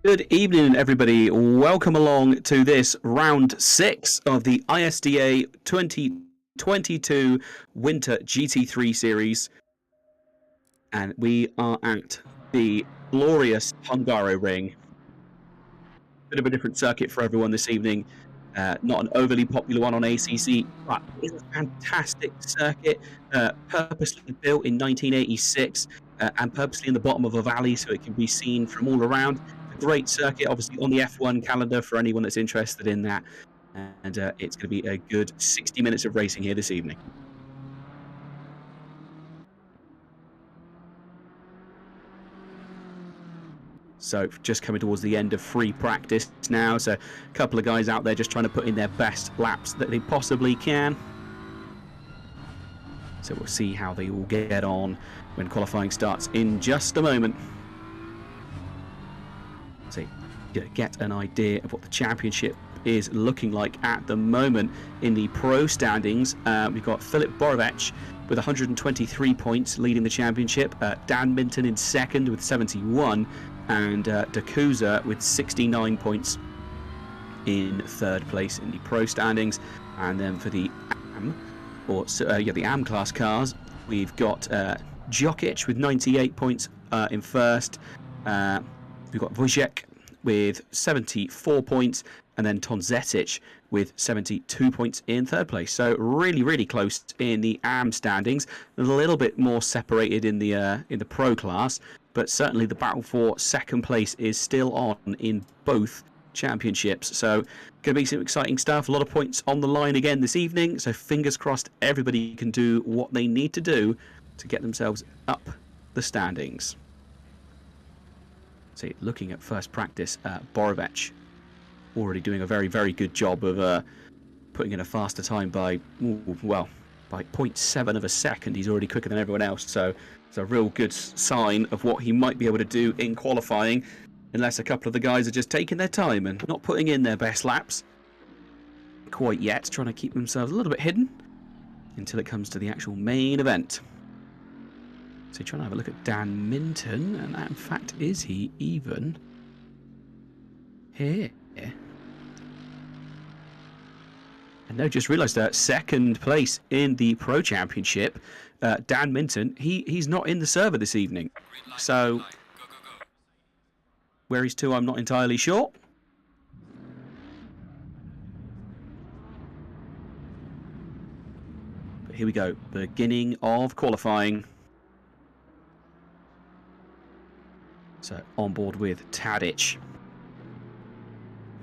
Good evening, everybody. Welcome along to this round 6 of the ISDA 2022 Winter GT3 series. And we are at the glorious Hungaroring. Bit of a different circuit for everyone this evening. Not an overly popular one on ACC, but it's a fantastic circuit, purposely built in 1986 and purposely in the bottom of a valley so it can be seen from all around. Great circuit, obviously on the F1 calendar for anyone that's interested in that, and it's going to be a good 60 minutes of racing here this evening. So just coming towards the end of free practice now, so a couple of guys out there just trying to put in their best laps that they possibly can. So we'll see how they all get on when qualifying starts in just a moment. So get an idea of what the championship is looking like at the moment. In the pro standings, we've got Filip Borovic with 123 points leading the championship, Dan Minton in second with 71, and Dakuza with 69 points in third place in the pro standings. And then for the the AM class cars, we've got Djokic with 98 points in first. We've got Wojciech with 74 points, and then Tonzetic with 72 points in third place. So really close in the AM standings. A little bit more separated in the pro class, but certainly the battle for second place is still on in both championships. So going to be some exciting stuff. A lot of points on the line again this evening. So fingers crossed everybody can do what they need to do to get themselves up the standings. See, looking at first practice, Borovic already doing a very good job of putting in a faster time by 0.7 of a second. He's already quicker than everyone else, so it's a real good sign of what he might be able to do in qualifying, unless a couple of the guys are just taking their time and not putting in their best laps quite yet, trying to keep themselves a little bit hidden until it comes to the actual main event. So trying to have a look at Dan Minton, and in fact, is he even here? And no, just realised that second place in the Pro Championship, Dan Minton, he's not in the server this evening. So where he's to, I'm not entirely sure. But here we go, beginning of qualifying. So on board with Tadic.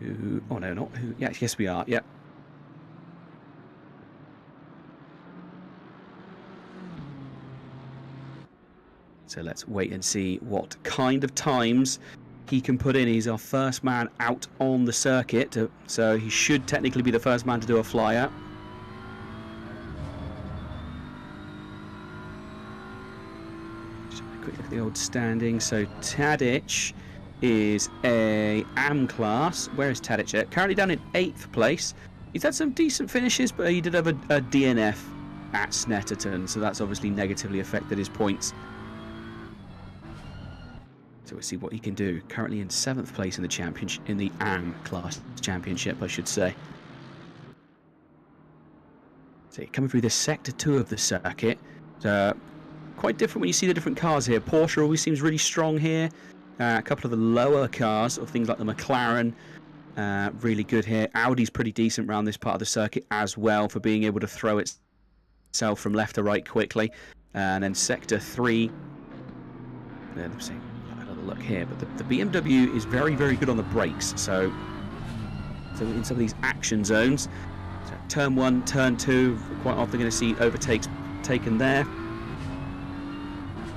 Who? Oh no, not who. Yeah, yes we are. Yep. So let's wait and see what kind of times he can put in. He's our first man out on the circuit, so he should technically be the first man to do a flyout. Quick look at the old standing. So Tadic is a AM class. Where is Tadic at? Currently down in 8th place. He's had some decent finishes, but he did have a DNF at Snetterton, so that's obviously negatively affected his points. So we'll see what he can do. Currently in 7th place in the championship, in the AM class championship, I should say. So coming through this sector 2 of the circuit. Quite different when you see the different cars here. Porsche always seems really strong here. A couple of the lower cars, or things like the McLaren, really good here. Audi's pretty decent around this part of the circuit as well for being able to throw itself from left to right quickly. And then sector 3. Let's see, another look here. But the BMW is very good on the brakes. So in some of these action zones, so turn 1, turn 2, quite often going to see overtakes taken there.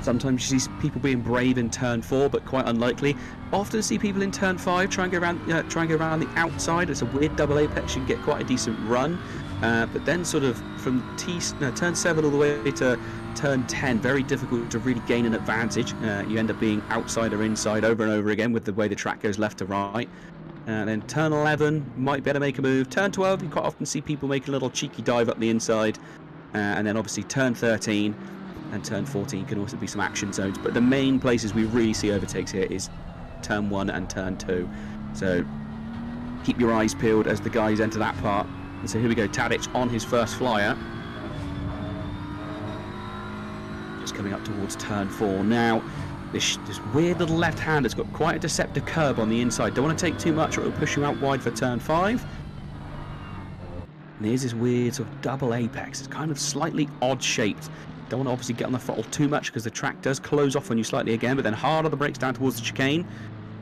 Sometimes you see people being brave in turn 4, but quite unlikely. Often see people in turn 5 try and go around the outside. It's a weird double apex. You can get quite a decent run, but then sort of from turn 7 all the way to turn 10, very difficult to really gain an advantage. You end up being outside or inside over and over again with the way the track goes left to right. And then turn 11 might better make a move. Turn 12, you quite often see people make a little cheeky dive up the inside, and then obviously turn 13. And turn 14 can also be some action zones, but the main places we really see overtakes here is turn 1 and turn 2. So keep your eyes peeled as the guys enter that part. And so here we go, Tadic on his first flyer. Just coming up towards turn 4 now. This weird little left hand has got quite a deceptive curb on the inside. Don't want to take too much or it'll push you out wide for turn 5. And here's this weird sort of double apex. It's kind of slightly odd shaped. Don't want to obviously get on the throttle too much because the track does close off on you slightly again, but then hard on the brakes down towards the chicane.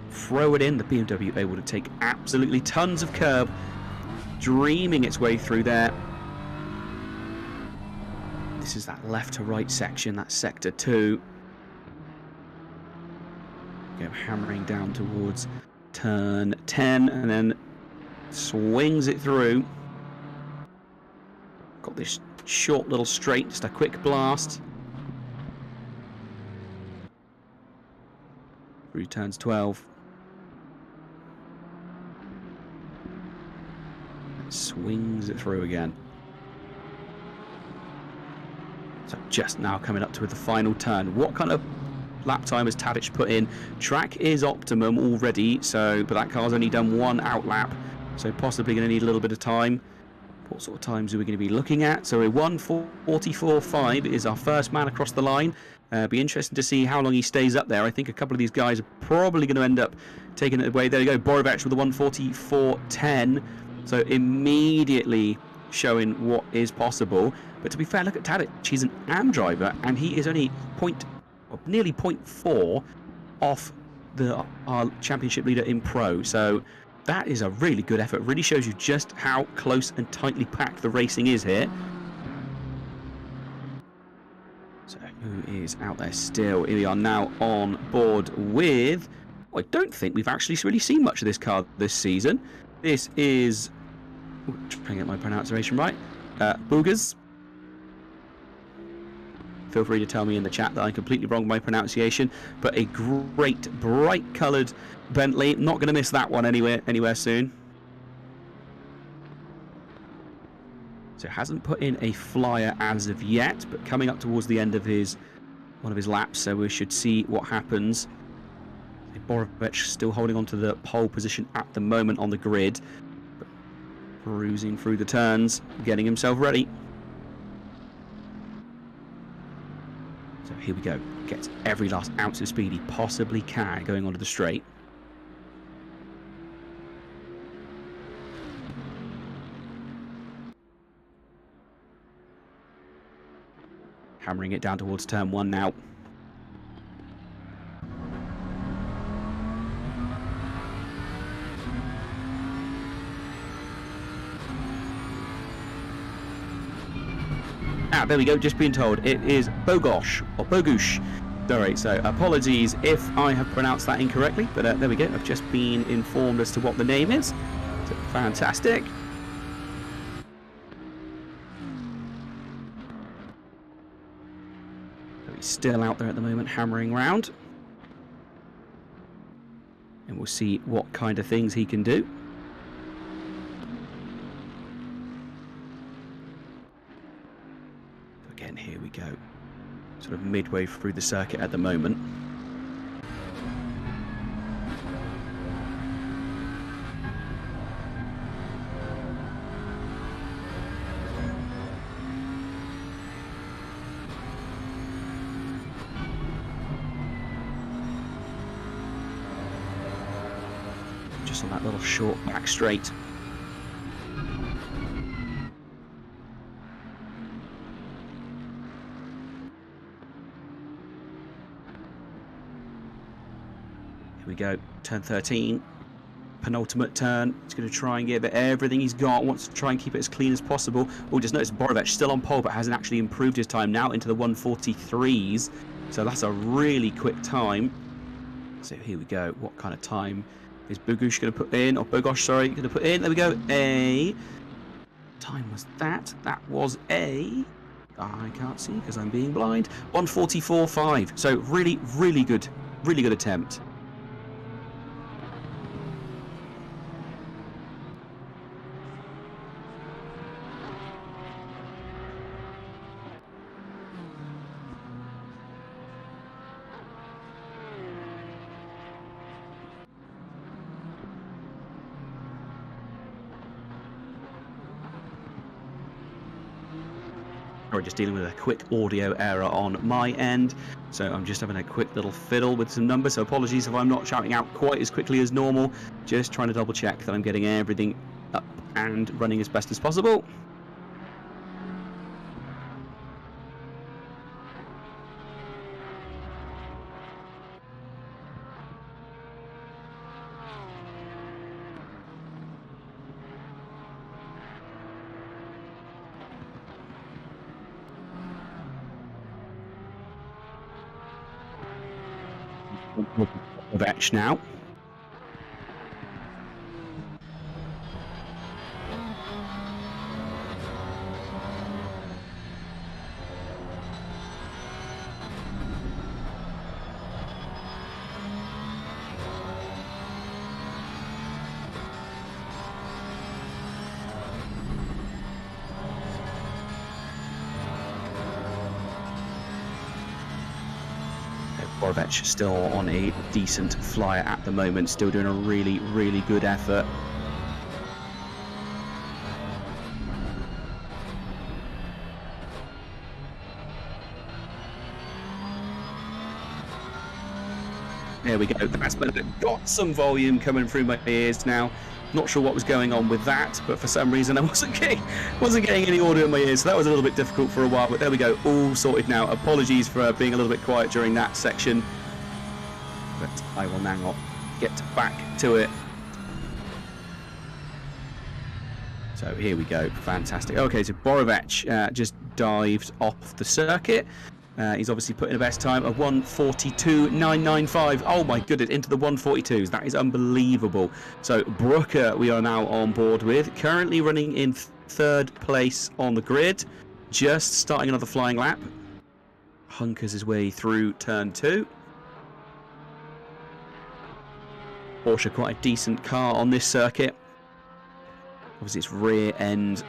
Throw it in. The BMW able to take absolutely tons of curb, dreaming its way through there. This is that left to right section, that's sector 2. Go hammering down towards turn 10 and then swings it through. Got this short little straight, just a quick blast. Through turns 12. Swings it through again. So just now coming up to the final turn. What kind of lap time has Tadic put in? Track is optimum already, so but that car's only done 1 out lap, so possibly going to need a little bit of time. What sort of times are we going to be looking at? So a 1:44.5 is our first man across the line. Be interesting to see how long he stays up there. I think a couple of these guys are probably going to end up taking it away. There you go, Mojolovich with a 1:44.10. So immediately showing what is possible. But to be fair, look at Tadic. He's an AM driver, and he is only nearly 0.4 off our championship leader in Pro. So that is a really good effort. Really shows you just how close and tightly packed the racing is here. So who is out there still? Here we are now on board with... I don't think we've actually really seen much of this car this season. This is... trying to get my pronunciation right. Boogers. Feel free to tell me in the chat that I'm completely wrong with my pronunciation, but a great bright coloured Bentley. Not going to miss that one anywhere soon. So hasn't put in a flyer as of yet, but coming up towards the end of one of his laps, so we should see what happens. Mojolovich still holding on to the pole position at the moment on the grid, but cruising through the turns, getting himself ready. So here we go. Gets every last ounce of speed he possibly can going onto the straight. Hammering it down towards turn 1 now. There we go, just being told it is Bogosh, or Bogush. Sorry, so apologies if I have pronounced that incorrectly, but there we go, I've just been informed as to what the name is. So, fantastic. So he's still out there at the moment, hammering round. And we'll see what kind of things he can do. Again, here we go. Sort of midway through the circuit at the moment. Just on that little short back straight. We go, turn 13, penultimate turn. He's going to try and give it everything he's got, wants to try and keep it as clean as possible. Oh, just notice Mojolovich still on pole, but hasn't actually improved his time now into the 1:43s. So that's a really quick time. So here we go. What kind of time is Bogush going to put in? Or Bogosh, sorry, going to put in? There we go. A. Time was that? That was a. I can't see because I'm being blind. 1:44.5. So really, really good attempt. Sorry, just dealing with a quick audio error on my end. So I'm just having a quick little fiddle with some numbers. So apologies if I'm not shouting out quite as quickly as normal. Just trying to double check that I'm getting everything up and running as best as possible. Mogyoród now. Mogyoród still on a decent flyer at the moment, still doing a really, really good effort. There we go, that's better. Got some volume coming through my ears now. Not sure what was going on with that, but for some reason I wasn't getting any audio in my ears, so that was a little bit difficult for a while, but there we go, all sorted now. Apologies for being a little bit quiet during that section, but I will now get back to it. So here we go, fantastic. Okay, so Mogyoród just dived off the circuit. He's obviously put in a best time of 1:42.995. Oh my goodness, into the 1:42s. That is unbelievable. So Brooker we are now on board with, currently running in third place on the grid, just starting another flying lap. Hunkers his way through turn 2. Porsche quite a decent car on this circuit. Obviously its rear end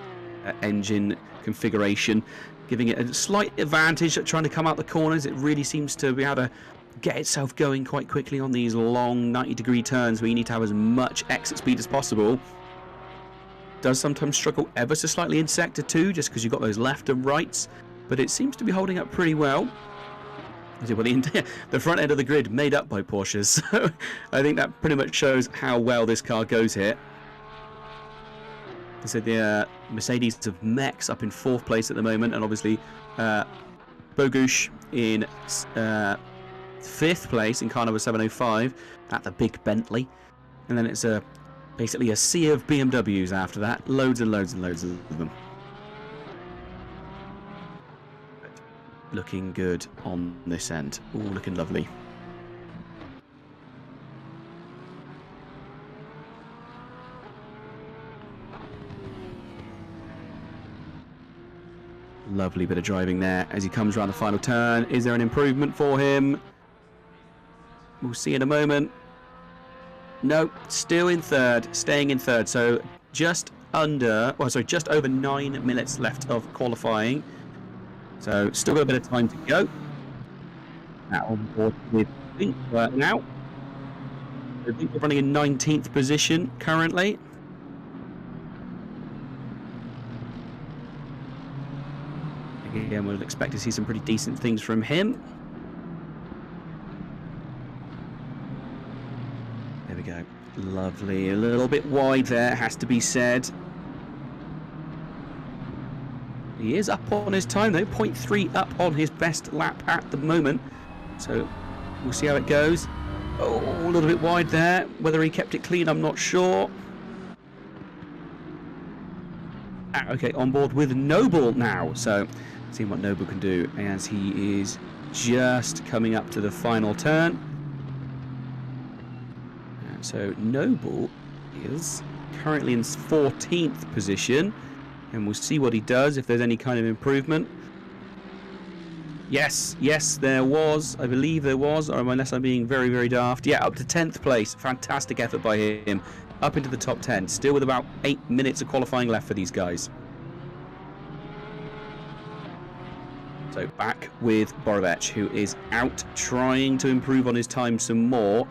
engine configuration giving it a slight advantage at trying to come out the corners. It really seems to be able to get itself going quite quickly on these long 90-degree turns where you need to have as much exit speed as possible. Does sometimes struggle ever so slightly in sector 2 just because you've got those left and rights, but it seems to be holding up pretty well. Well, the front end of the grid made up by Porsches, so I think that pretty much shows how well this car goes here. So the Mercedes of Mex up in 4th place at the moment, and obviously Bogusz in 5th place in car number 705 at the big Bentley, and then it's basically a sea of BMWs after that, loads and loads and loads of them. But looking good on this end, all looking lovely. Lovely bit of driving there as he comes around the final turn. Is there an improvement for him? We'll see in a moment. No, still in third, staying in third. So just over 9 minutes left of qualifying. So still got a bit of time to go. Now on board with Pink now. I think we're running in 19th position currently. Again, we'll expect to see some pretty decent things from him. There we go. Lovely. A little bit wide there, has to be said. He is up on his time though, 0.3 up on his best lap at the moment. So we'll see how it goes. Oh, a little bit wide there. Whether he kept it clean, I'm not sure. Okay, on board with Noble now. So seeing what Noble can do as he is just coming up to the final turn. And so Noble is currently in 14th position, and we'll see what he does, if there's any kind of improvement. Yes, there was. I believe there was, or unless I'm being very, very daft. Yeah, up to 10th place. Fantastic effort by him. Up into the top 10. Still with about 8 minutes of qualifying left for these guys. So back with Mogyoród, who is out trying to improve on his time some more.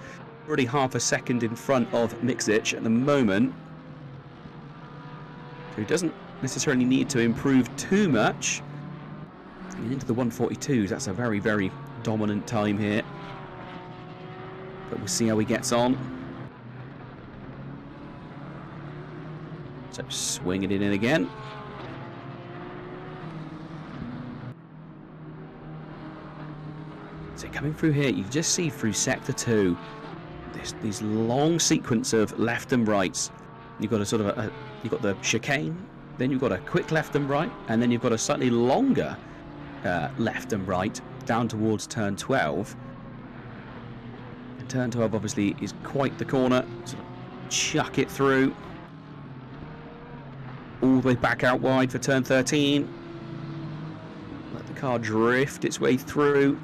Already half a second in front of Mogyoród at the moment. So he doesn't necessarily need to improve too much. And into the 142s, that's a very, very dominant time here. But we'll see how he gets on. So swinging it in again. So coming through here, you can just see through sector 2, these long sequence of left and rights. You've got a sort of you've got the chicane, then you've got a quick left and right, and then you've got a slightly longer left and right down towards turn 12. And turn 12 obviously is quite the corner. Sort of chuck it through. All the way back out wide for turn 13. Let the car drift its way through.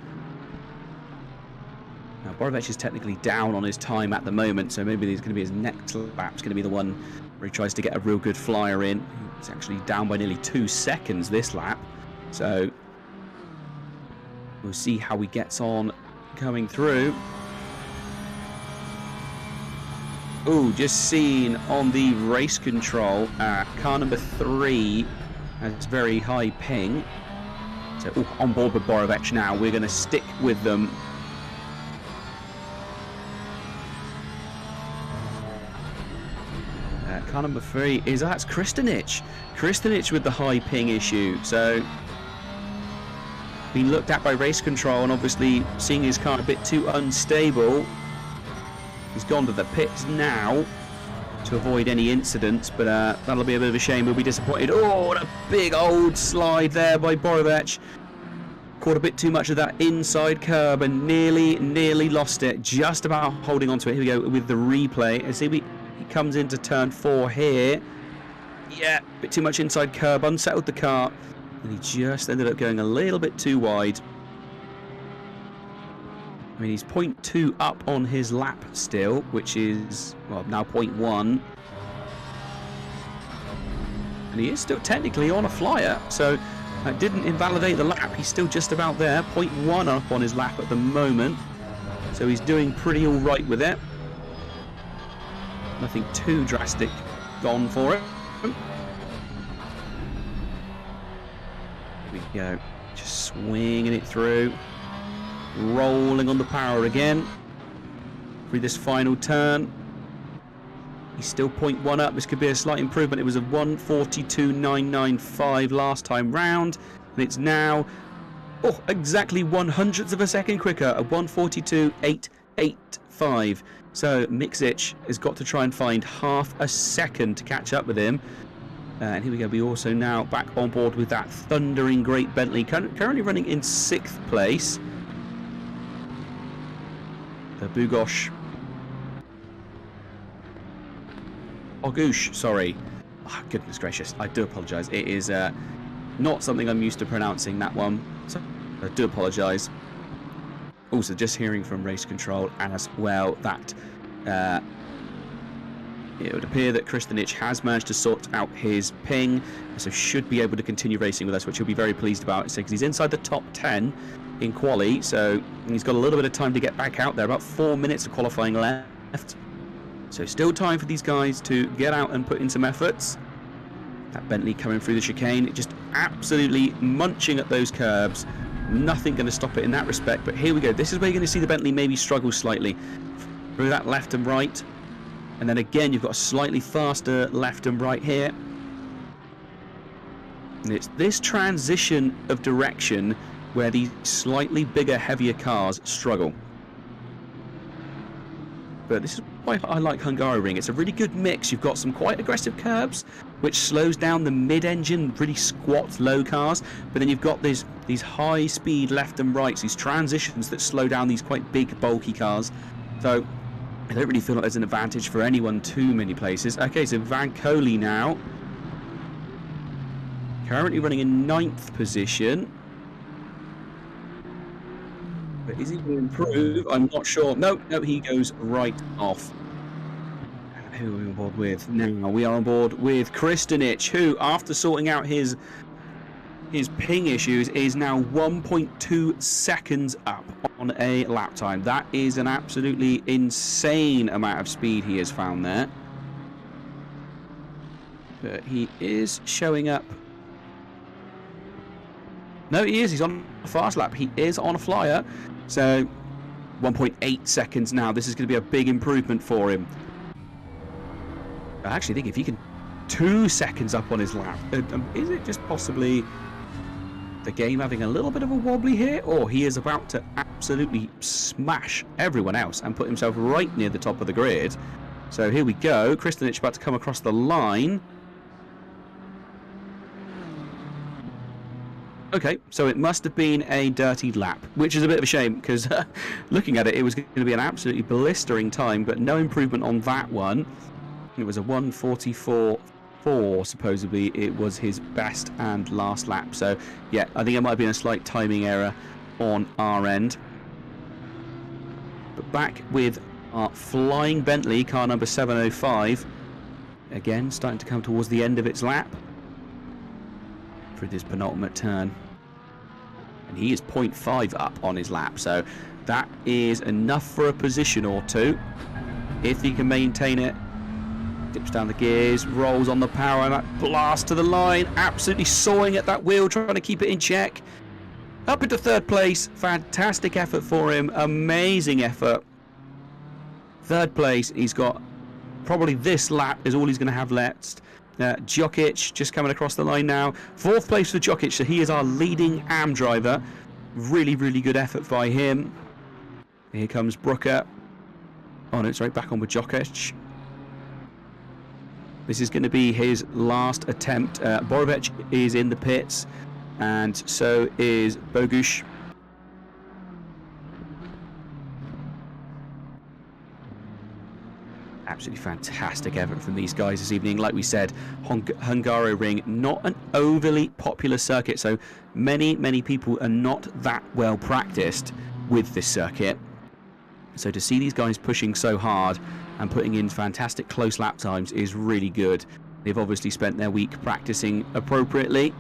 Now, Mogyoród is technically down on his time at the moment, so maybe there's going to be his next lap's going to be the one where he tries to get a real good flyer in. He's actually down by nearly 2 seconds this lap, so we'll see how he gets on coming through. Oh, just seen on the race control, car number 3 has very high ping. So on board with Mogyoród now, we're going to stick with them. Car number 3 is, that's Kristanic. Kristanic with the high ping issue. So, being looked at by race control and obviously seeing his car a bit too unstable. He's gone to the pits now to avoid any incidents, but that'll be a bit of a shame. We'll be disappointed. Oh, what a big old slide there by Mogyoród. Caught a bit too much of that inside curb and nearly lost it. Just about holding on to it. Here we go with the replay. And see, he comes into turn 4 here. Yeah, a bit too much inside curb, unsettled the car, and he just ended up going a little bit too wide. I mean, he's 0.2 up on his lap still, which is, well, now 0.1. And he is still technically on a flyer, so that didn't invalidate the lap. He's still just about there, 0.1 up on his lap at the moment. So he's doing pretty all right with it. Nothing too drastic gone for it. Here we go, just swinging it through. Rolling on the power again through this final turn. He's still 0.1 up. This could be a slight improvement. It was a 1:42.995 last time round, and it's now exactly 1/100th of a second quicker, a 1:42.885. So Mogyoród has got to try and find half a second to catch up with him. And here we go. We also now back on board with that thundering great Bentley, currently running in 6th place. The Bugosh. Ogoosh, sorry. Oh, goodness gracious. I do apologise. It is not something I'm used to pronouncing, that one. So I do apologise. Also, just hearing from race control as well that it would appear that Kristanic has managed to sort out his ping, so should be able to continue racing with us, which he'll be very pleased about. So, because he's inside the top 10 in quali, so he's got a little bit of time to get back out there. About 4 minutes of qualifying left, so still time for these guys to get out and put in some efforts. That Bentley coming through the chicane, just absolutely munching at those curbs. Nothing going to stop it in that respect, but here we go. This is where you're going to see the Bentley maybe struggle slightly through that left and right, and then again you've got a slightly faster left and right here. And it's this transition of direction where these slightly bigger, heavier cars struggle. But this is why I like Hungaroring. It's a really good mix. You've got some quite aggressive curbs, which slows down the mid-engine, really squat, low cars. But then you've got these high-speed left and rights, these transitions that slow down these quite big, bulky cars. So I don't really feel like there's an advantage for anyone too many places. Okay, so Van Coley now, currently running in 9th position. But is he going to improve? I'm not sure. No, he goes right off. Who are we on board with now? We are on board with Kristanic, who, after sorting out his ping issues, is now 1.2 seconds up on a lap time. That is an absolutely insane amount of speed he has found there. But he is showing up No, he is. He's on a fast lap. He is on a flyer. So 1.8 seconds now. This is going to be a big improvement for him. I actually think if he can 2 seconds up on his lap, is it just possibly the game having a little bit of a wobbly here, or he is about to absolutely smash everyone else and put himself right near the top of the grid? So here we go. Kristinic about to come across the line. Okay, so it must have been a dirty lap, which is a bit of a shame because looking at it, it was going to be an absolutely blistering time, but no improvement on that one. It was a 1:44.4, supposedly. It was his best and last lap. So, yeah, I think it might have been a slight timing error on our end. But back with our flying Bentley, car number 705. Again, starting to come towards the end of its lap through this penultimate turn. And he is 0.5 up on his lap, so that is enough for a position or two. If he can maintain it, dips down the gears, rolls on the power, and that blast to the line, absolutely sawing at that wheel, trying to keep it in check. Up into third place, fantastic effort for him, amazing effort. Third place, he's got probably this lap is all he's going to have left. Jokic just coming across the line now. Fourth place for Jokic, so he is our leading AM driver. Really, really good effort by him. Here comes Brooker. Oh no, it's right back on with Jokic. This is going to be his last attempt. Mojoród is in the pits, and so is Bogusz. Absolutely fantastic effort from these guys this evening. Like we said, Hungaroring, not an overly popular circuit, so many people are not that well practiced with this circuit. So to see these guys pushing so hard and putting in fantastic close lap times is really good. They've obviously spent their week practicing appropriately.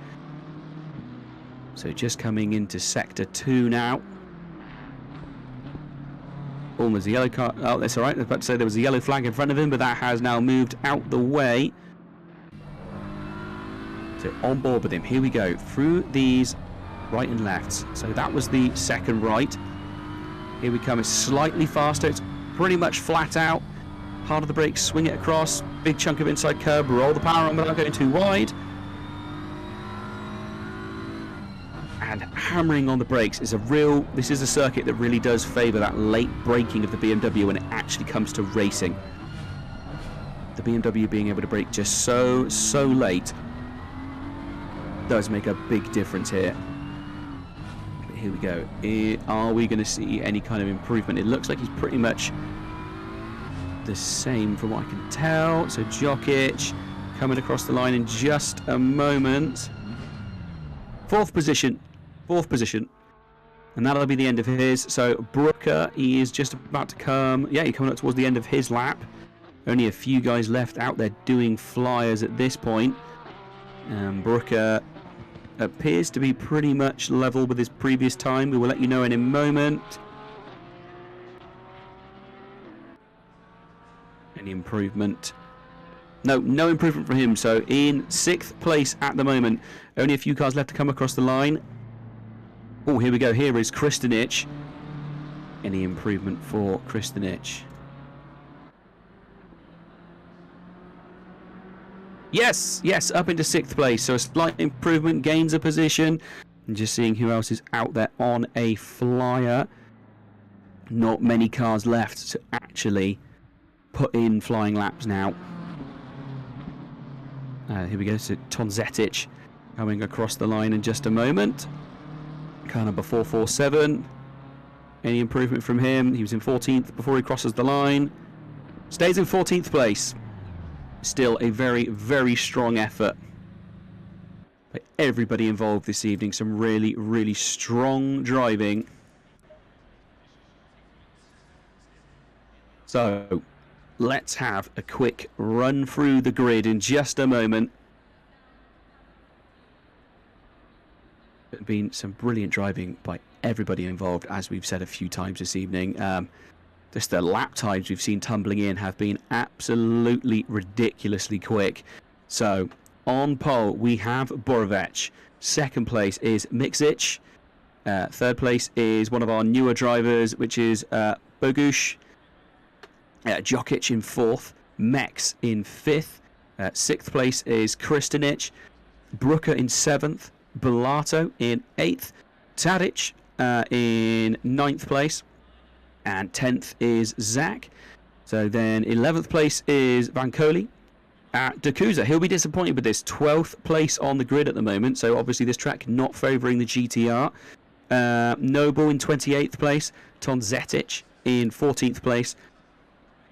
So just coming into sector 2 now. Oh, there's a yellow car. Oh, that's all right. I was about to say there was a yellow flag in front of him, but that has now moved out the way. So on board with him. Here we go. Through these right and lefts. So that was the second right. Here we come. It's slightly faster. It's pretty much flat out. Hard of the brakes, swing it across. Big chunk of inside curb. Roll the power on without going too wide. And hammering on the brakes is this is a circuit that really does favour that late braking of the BMW when it actually comes to racing. The BMW being able to brake just so late does make a big difference here. But here we go. Are we going to see any kind of improvement? It looks like he's pretty much the same from what I can tell. So Jokic coming across the line in just a moment. Fourth position, and that'll be the end of his. So Brooker, he is just about to come. Yeah, he's coming up towards the end of his lap. Only a few guys left out there doing flyers at this point. Brooker appears to be pretty much level with his previous time. We will let you know in a moment. Any improvement? No improvement from him. So in 6th place at the moment. Only a few cars left to come across the line. Oh, here we go. Here is Kristinic. Any improvement for Kristinic? Yes, up into 6th place. So a slight improvement, gains a position. And just seeing who else is out there on a flyer. Not many cars left to actually put in flying laps now. Here we go. So Tonzetic coming across the line in just a moment. Car number 447. Any improvement from him? He was in 14th before he crosses the line. Stays in 14th place. Still a very strong effort by everybody involved this evening. Some really strong driving. So let's have a quick run through the grid in just a moment. There's been some brilliant driving by everybody involved, as we've said a few times this evening. Just the lap times we've seen tumbling in have been absolutely ridiculously quick. So on pole we have Mojoród, Second place is Miksic. Third place is one of our newer drivers, which is Bogusz. Jokic in fourth. Mex in fifth. Sixth place is Kristinic. Brooker in seventh. Bellato in eighth. Tadic in ninth place. And 10th is Zach. So then 11th place is Vancoli. Dakuza, he'll be disappointed with this. 12th place on the grid at the moment. So obviously this track not favouring the GTR. Noble in 28th place. Tonzetic in 14th place.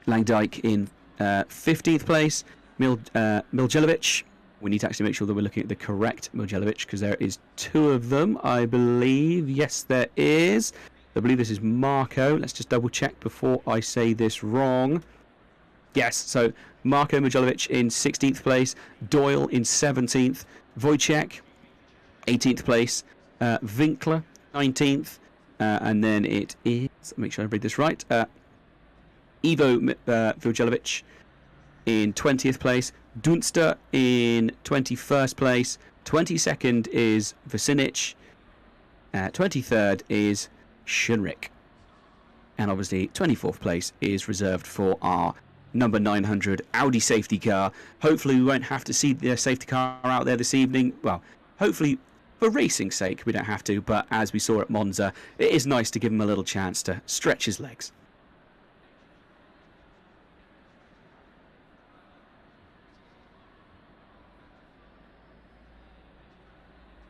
Langdijk in 15th place. Mujolovich. We need to actually make sure that we're looking at the correct Mujolovich, because there is two of them, I believe. Yes, there is. I believe this is Marco. Let's just double check before I say this wrong. Yes, so Marco Mujolovich in 16th place. Doyle in 17th. Wojciech, 18th place. Winkler, 19th. And then it is, make sure I read this right, Ivo Mujolovich in 20th place. Dunster in 21st place. 22nd is Vasinic. 23rd is Schunrich. And obviously 24th place is reserved for our number 900 Audi safety car. Hopefully we won't have to see the safety car out there this evening. Well, hopefully for racing's sake we don't have to, but as we saw at Monza, it is nice to give him a little chance to stretch his legs.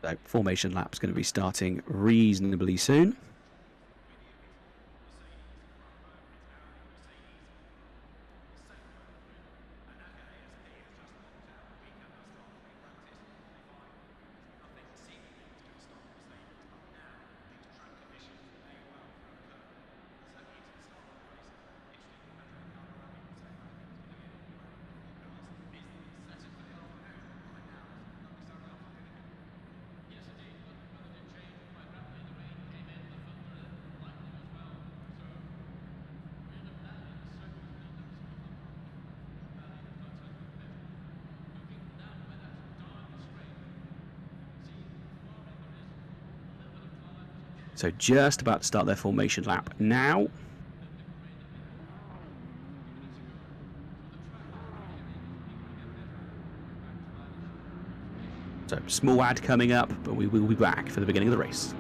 So formation lap's going to be starting reasonably soon. So just about to start their formation lap now. So small ad coming up, but we will be back for the beginning of the race.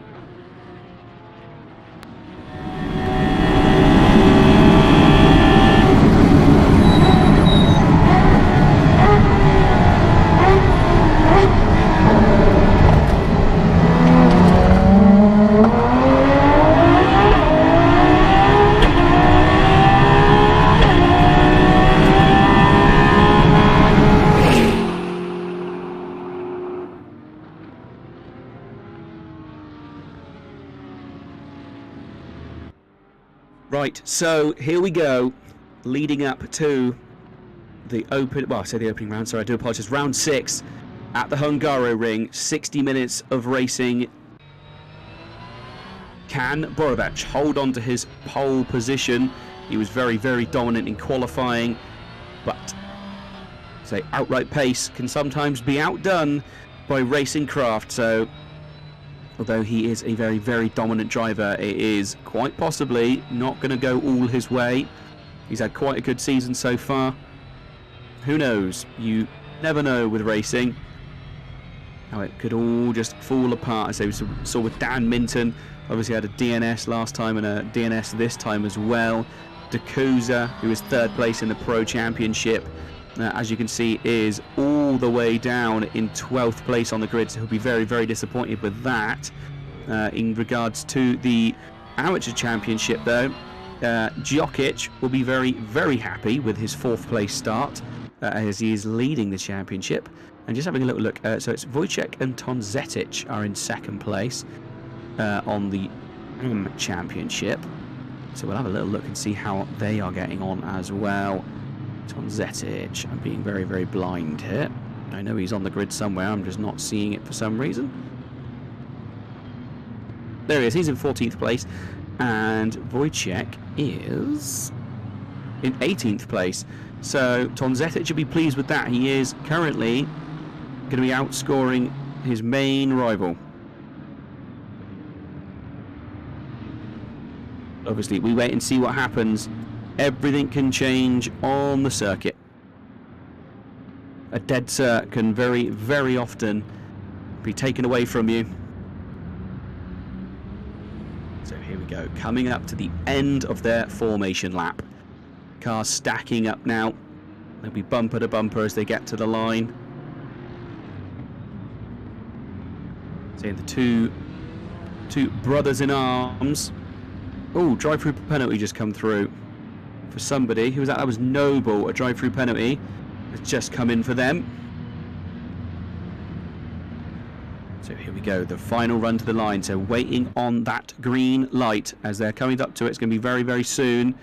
Right, so here we go, leading up to the opening round, sorry, I do apologise, round 6 at the Hungaroring, 60 minutes of racing. Can Borovac hold on to his pole position? He was very, very dominant in qualifying, but say outright pace can sometimes be outdone by racing craft, so although he is a very, very dominant driver, it is quite possibly not going to go all his way. He's had quite a good season so far. Who knows? You never know with racing how it could all just fall apart. As we saw with Dan Minton, obviously had a DNS last time and a DNS this time as well. Dakuza, who is third place in the Pro Championship, as you can see, is all the way down in 12th place on the grid, so he'll be very, very disappointed with that. In regards to the Amateur Championship, though, Jokic will be very, very happy with his 4th place start, as he is leading the championship. And just having a little look, so it's Wojciech and Tonzetic are in 2nd place on the Championship. So we'll have a little look and see how they are getting on as well. Tonzetic, I'm being very, very blind here. I know he's on the grid somewhere, I'm just not seeing it for some reason. There he is, he's in 14th place, and Wojciech is in 18th place. So Tonzetic should be pleased with that. He is currently going to be outscoring his main rival. Obviously, we wait and see what happens. Everything can change on the circuit. A dead cert can very, very often be taken away from you. So here we go, coming up to the end of their formation lap. Cars stacking up now. They'll be bumper to bumper as they get to the line. So the two brothers in arms. Oh, drive-through penalty just come through for somebody. Who was that? That was Noble. A drive-through penalty has just come in for them. So here we go, the final run to the line. So waiting on that green light as they're coming up to it. It's going to be very, very soon.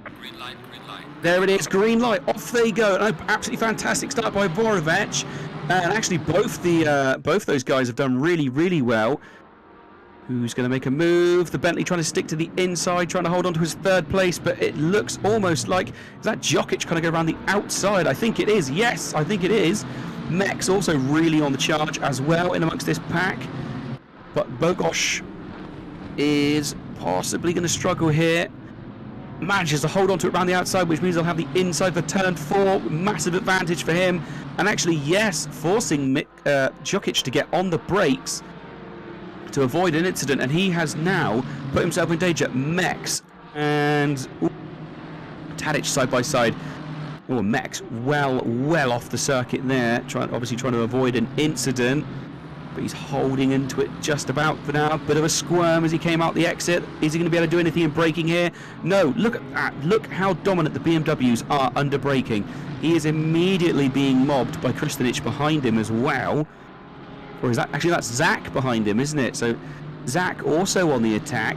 Green light, green light. There it is, green light. Off they go. An absolutely fantastic start by Mogyoród. And actually, both those guys have done really, really well. Who's going to make a move? The Bentley trying to stick to the inside, trying to hold on to his third place, but it looks almost like, is that Jokic trying to go around the outside? I think it is. Yes, I think it is. Mech's also really on the charge as well in amongst this pack. But Bogosh is possibly going to struggle here. Manages to hold on to it around the outside, which means they'll have the inside for turn 4. Massive advantage for him. And actually, yes, forcing Jokic to get on the brakes to avoid an incident, and he has now put himself in danger. Mex and Tadic side by side. Oh, Mex well off the circuit there, obviously trying to avoid an incident, but he's holding into it just about for now. Bit of a squirm as he came out the exit. Is he going to be able to do anything in braking here? No. Look at that. Look how dominant the BMWs are under braking. He is immediately being mobbed by Kristanic behind him as well. Or is that actually, that's Zach behind him, isn't it? So Zach also on the attack.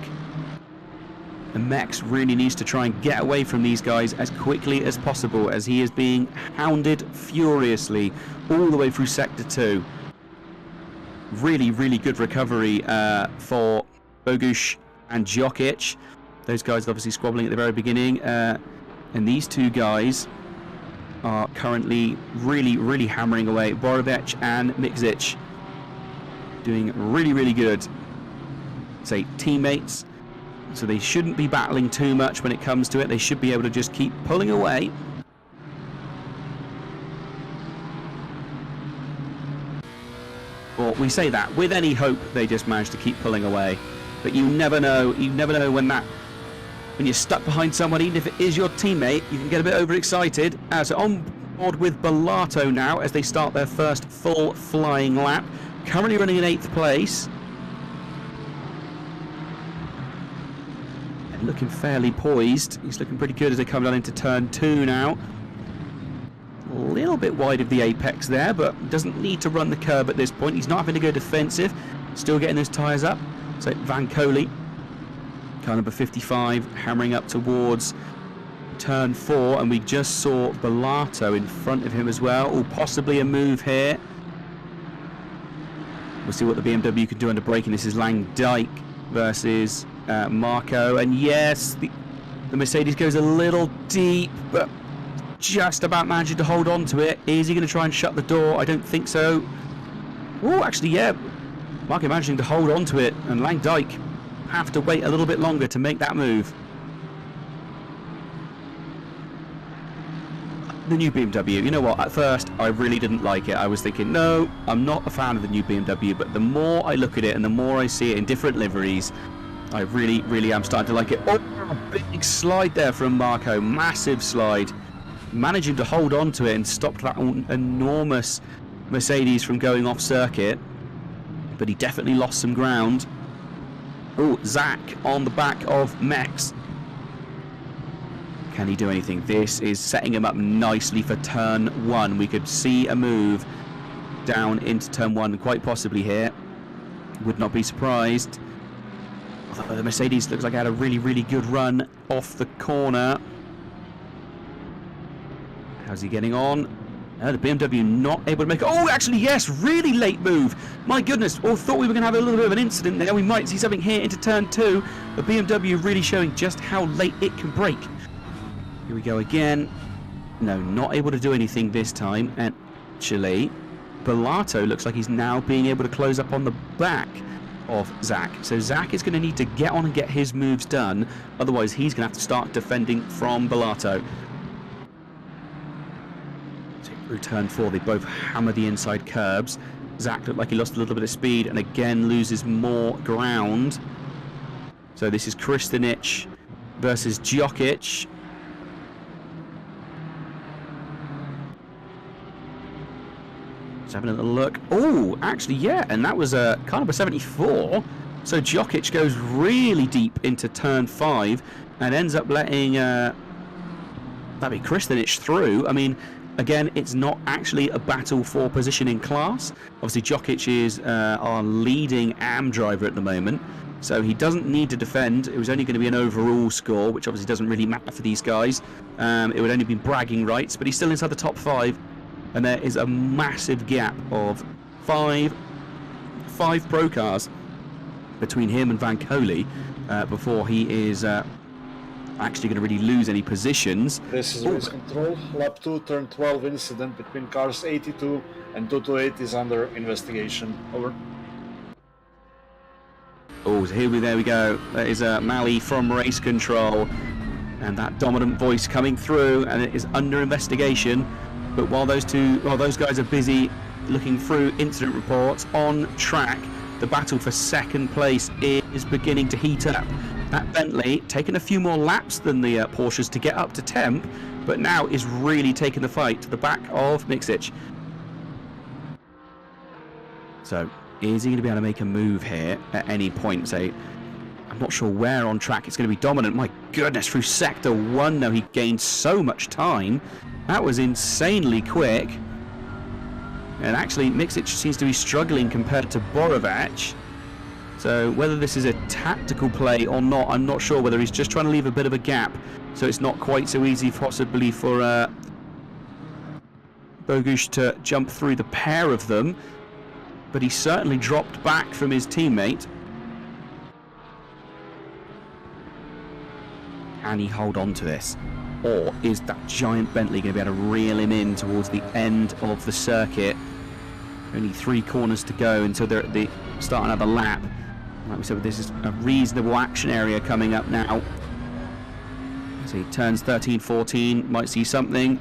And Mex really needs to try and get away from these guys as quickly as possible, as he is being hounded furiously all the way through Sector 2. Really, really good recovery for Bogusz and Jokic. Those guys obviously squabbling at the very beginning. And these two guys are currently really, really hammering away. Borovic and Mikzic doing really, really good. Say teammates. So they shouldn't be battling too much when it comes to it. They should be able to just keep pulling away. Well, we say that with any hope they just manage to keep pulling away. But you never know. You never know when you're stuck behind someone, even if it is your teammate, you can get a bit overexcited. So on board with Bellato now as they start their first full flying lap. Currently running in 8th place. And looking fairly poised. He's looking pretty good as they come down into turn 2 now. A little bit wide of the apex there, but doesn't need to run the curb at this point. He's not having to go defensive. Still getting those tyres up. So Van Coley, car number 55, hammering up towards turn 4. And we just saw Bellato in front of him as well. Or possibly a move here. We'll see what the BMW can do under braking. This is Lang Dyke versus Marco. And yes, the Mercedes goes a little deep, but just about managing to hold on to it. Is he going to try and shut the door? I don't think so. Oh, actually, yeah. Marco managing to hold on to it, and Lang Dyke have to wait a little bit longer to make that move. The new BMW, you know what, at first I really didn't like it. I was thinking, no, I'm not a fan of the new BMW, but the more I look at it and the more I see it in different liveries, I really, really am starting to like it. Oh, a big slide there from Marco, massive slide. Managing to hold on to it and stop that enormous Mercedes from going off circuit, but he definitely lost some ground. Oh, Zach on the back of Mex. Can he do anything? This is setting him up nicely for turn 1. We could see a move down into turn 1 quite possibly here. Would not be surprised. Although the Mercedes looks like it had a really, really good run off the corner. How's he getting on? The BMW not able to make it. Oh, actually, yes, really late move. My goodness. Oh, thought we were going to have a little bit of an incident there. We might see something here into turn 2. The BMW really showing just how late it can brake. Here we go again. No, not able to do anything this time. And actually, Bellato looks like he's now being able to close up on the back of Zach. So Zach is going to need to get on and get his moves done. Otherwise, he's going to have to start defending from Bellato. So through turn 4, they both hammer the inside curbs. Zach looked like he lost a little bit of speed and again loses more ground. So this is Kristinic versus Djokic. Just having a little look. Oh, actually, yeah, and that was a kind of a 74. So Djokic goes really deep into turn 5 and ends up letting that'd be Kristinic through. I mean, again, it's not actually a battle for position in class. Obviously, Djokic is our leading AM driver at the moment, so he doesn't need to defend. It was only going to be an overall score, which obviously doesn't really matter for these guys. It would only be bragging rights, but he's still inside the top 5, and there is a massive gap of five pro cars between him and Van Coley before he is actually going to really lose any positions. This is race control. Lap 2, turn 12 incident between cars 82 and 228 is under investigation. Over. Oh, so there we go. That is Mally from race control, and that dominant voice coming through, and it is under investigation. But while those guys are busy looking through incident reports on track, the battle for second place is beginning to heat up. That Bentley taking a few more laps than the Porsches to get up to temp, but now is really taking the fight to the back of Miksic. So is he going to be able to make a move here at any point? Say, I'm not sure where on track it's going to be dominant. My goodness, through sector 1 though, he gained so much time. That was insanely quick. And actually, Miksic seems to be struggling compared to Borovac. So whether this is a tactical play or not, I'm not sure. Whether he's just trying to leave a bit of a gap, so it's not quite so easy possibly for Bogusz to jump through the pair of them. But he certainly dropped back from his teammate. Can he hold on to this? Or is that giant Bentley going to be able to reel him in towards the end of the circuit? Only 3 corners to go until they're at the start of another lap. Like we said, this is a reasonable action area coming up now. So he turns 13, 14, might see something.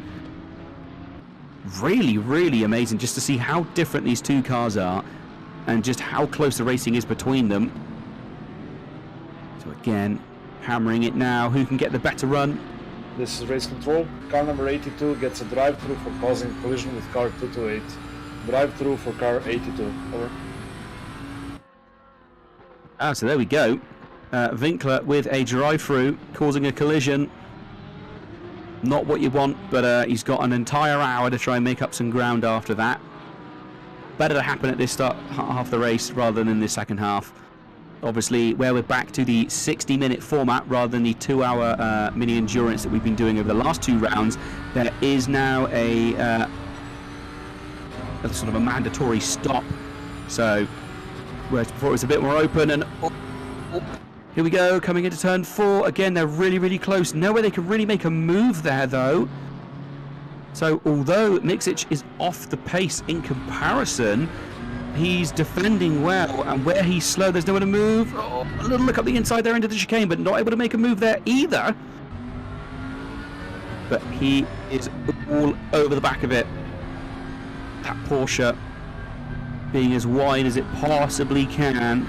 Really, really amazing just to see how different these two cars are and just how close the racing is between them. So again, hammering it now. Who can get the better run? This is race control. Car number 82 gets a drive-through for causing collision with car 228. Drive-through for car 82. Over. Ah, so there we go. Winkler with a drive-through, causing a collision. Not what you want, but he's got an entire hour to try and make up some ground after that. Better to happen at this start half of the race rather than in the second half. Obviously, where we're back to the 60-minute format rather than the 2-hour mini endurance that we've been doing over the last 2 rounds, there is now a sort of a mandatory stop. So, whereas before it was a bit more open, and here we go, coming into turn 4. Again, they're really, really close. Nowhere they can really make a move there, though. So, although Miksic is off the pace in comparison, he's defending well, and where he's slow, there's nowhere to move. Oh, a little look up the inside there into the chicane, but not able to make a move there either. But he is all over the back of it. That Porsche being as wide as it possibly can.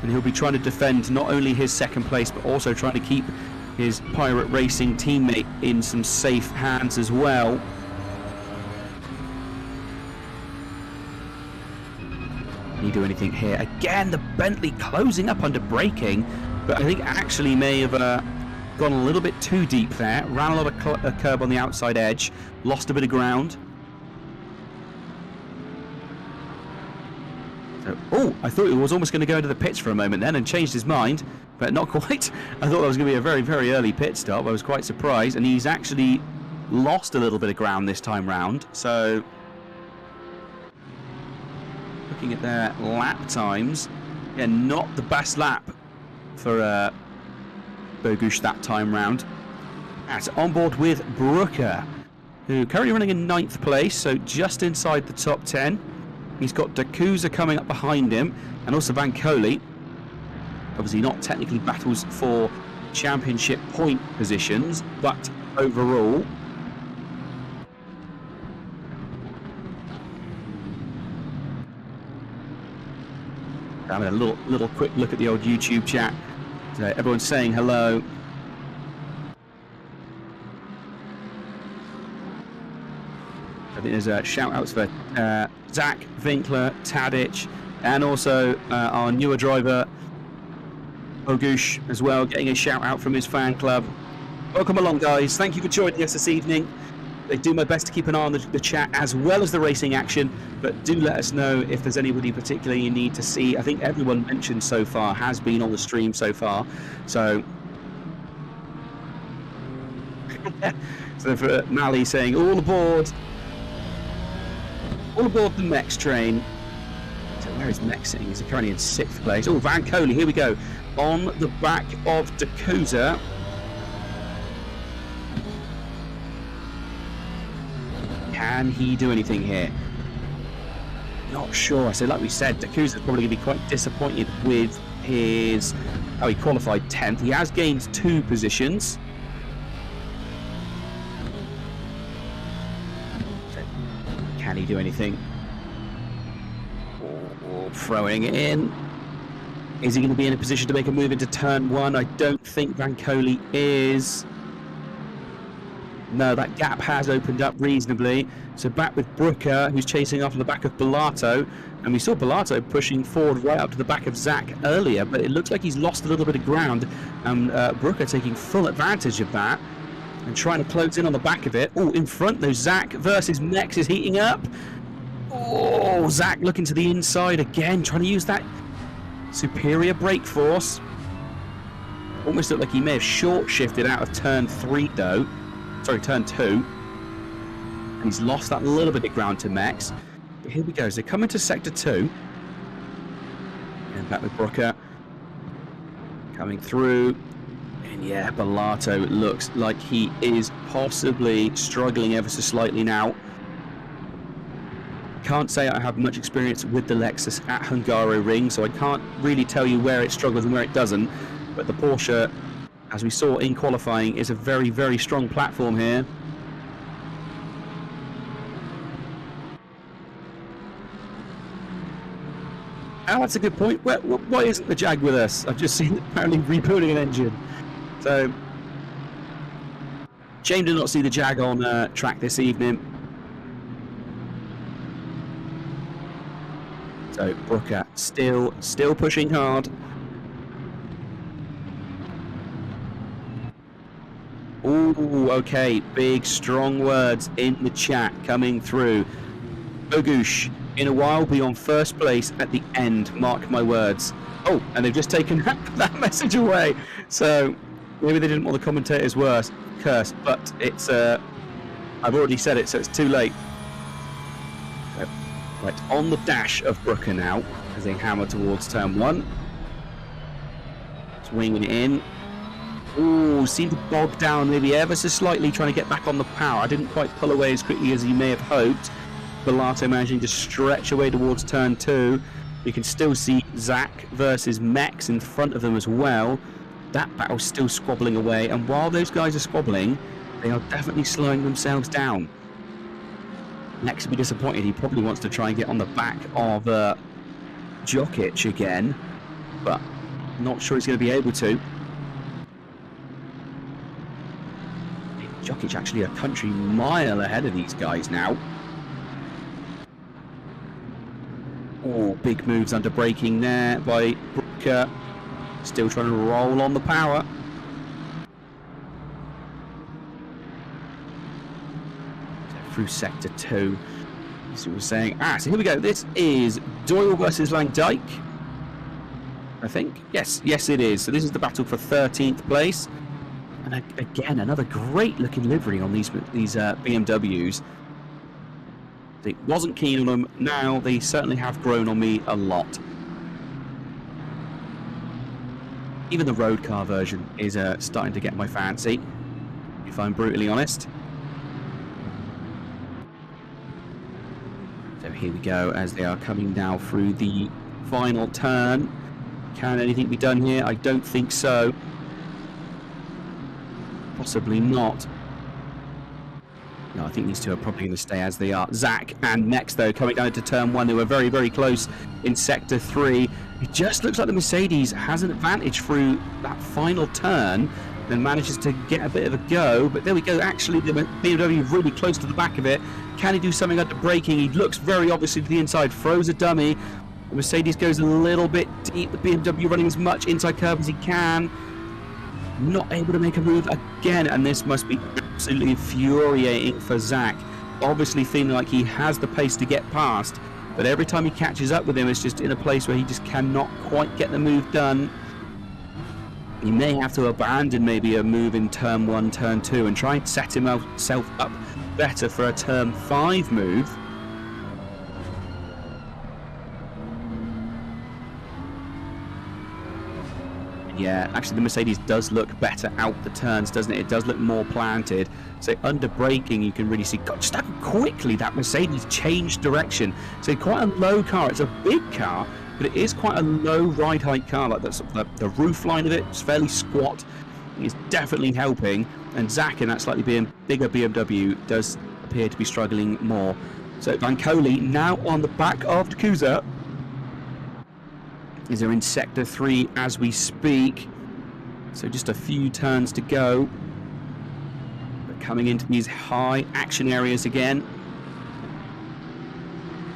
And he'll be trying to defend not only his second place, but also trying to keep his Pirate Racing teammate in some safe hands as well. Can he do anything here? Again, the Bentley closing up under braking, but I think actually may have gone a little bit too deep there. Ran a lot of curb on the outside edge, lost a bit of ground. So, oh, I thought he was almost going to go into the pits for a moment then and changed his mind, but not quite. I thought that was going to be a very, very early pit stop. I was quite surprised, and he's actually lost a little bit of ground this time round. So, looking at their lap times, yeah, not the best lap for Bogusz that time round. At on board with Brooker. who currently running in 9th place, so just inside the top 10. He's got Dacusa coming up behind him, and also Van Coley. Obviously not technically battles for championship point positions, but overall. Having a little quick look at the old YouTube chat. So everyone's saying hello. I think there's shout outs for Zach, Winkler, Tadic, and also our newer driver Bogusz as well, getting a shout out from his fan club. Welcome along, guys. Thank you for joining us this evening. I do my best to keep an eye on the chat as well as the racing action, but do let us know if there's anybody particular you need to see. I think everyone mentioned so far has been on the stream so far, so so for Mally saying all aboard the Mex train. So where is Mex sitting? He's currently in 6th place. Oh, Van Coley, here we go, on the back of Dacusa. Can he do anything here? Not sure. So like we said, Dacusa is probably going to be quite disappointed with his... Oh, he qualified 10th. He has gained 2 positions. So, can he do anything? Oh, throwing it in. Is he going to be in a position to make a move into turn 1? I don't think Van Coley is. No, that gap has opened up reasonably. So back with Brooker, who's chasing after the back of Bellato. And we saw Bellato pushing forward right up to the back of Zach earlier, but it looks like he's lost a little bit of ground. And Brooker taking full advantage of that and trying to close in on the back of it. Oh, in front though, Zach versus Mex is heating up. Oh, Zach looking to the inside again, trying to use that superior brake force. Almost looked like he may have short shifted out of turn 3 though. Sorry, turn 2. And he's lost that little bit of ground to Mex. But here we go. So they come into sector 2. And back with Brooker. Coming through. And yeah, Bellato looks like he is possibly struggling ever so slightly now. Can't say I have much experience with the Lexus at Hungaroring, so I can't really tell you where it struggles and where it doesn't. But the Porsche, as we saw in qualifying, is a very, very strong platform here. Oh, that's a good point. Why isn't the Jag with us? I've just seen it apparently rebuilding an engine. So, shame to not see the Jag on track this evening. So, Brooker still pushing hard. Ooh, okay, big strong words in the chat coming through. Bogusz, in a while, be on first place at the end, mark my words. Oh, and they've just taken that message away. So maybe they didn't want the commentators curse, but it's I've already said it, so it's too late. So, right, on the dash of Brooker now as they hammer towards turn 1. Swinging it in. Ooh, seemed to bog down maybe ever so slightly, trying to get back on the power. I didn't quite pull away as quickly as he may have hoped. Bellato managing to stretch away towards turn 2. You can still see Zach versus Mex in front of them as well. That battle's still squabbling away, and while those guys are squabbling, they are definitely slowing themselves down. Mex will be disappointed. He probably wants to try and get on the back of Jokic again, but not sure he's going to be able to. Jokic actually a country mile ahead of these guys now. Oh, big moves under braking there by Brooker. Still trying to roll on the power. Through sector 2. As we were saying. So here we go. This is Doyle versus Van Dyke, I think. Yes, it is. So this is the battle for 13th place. And again, another great looking livery on these BMWs. I wasn't keen on them. Now they certainly have grown on me a lot. Even the road car version is starting to get my fancy, if I'm brutally honest. here we go as they are coming now through the final turn. Can anything be done here? I don't think so. Possibly not. No, I think these two are probably going to stay as they are. Zach and Mex, though, coming down into turn 1. They were very, very close in Sector 3. It just looks like the Mercedes has an advantage through that final turn and manages to get a bit of a go. But there we go. Actually, the BMW really close to the back of it. Can he do something under braking? He looks very obviously to the inside. Throws a dummy. The Mercedes goes a little bit deep. The BMW running as much inside curve as he can. Not able to make a move again, and this must be absolutely infuriating for Zach. Obviously feeling like he has the pace to get past, but every time he catches up with him, it's just in a place where he just cannot quite get the move done. He may have to abandon maybe a move in turn 1, turn 2, and try and set himself up better for a turn 5 move. Yeah, actually the Mercedes does look better out the turns, doesn't it? It does look more planted. So under braking, you can really see, God, just how quickly that Mercedes changed direction. So quite a low car. It's a big car, but it is quite a low ride height car. Like that's the roof line of it is fairly squat. It's definitely helping. And Zach in that slightly bigger BMW does appear to be struggling more. So Vancoli now on the back of Dakuza. Is there in Sector 3 as we speak. So just a few turns to go. But coming into these high action areas again.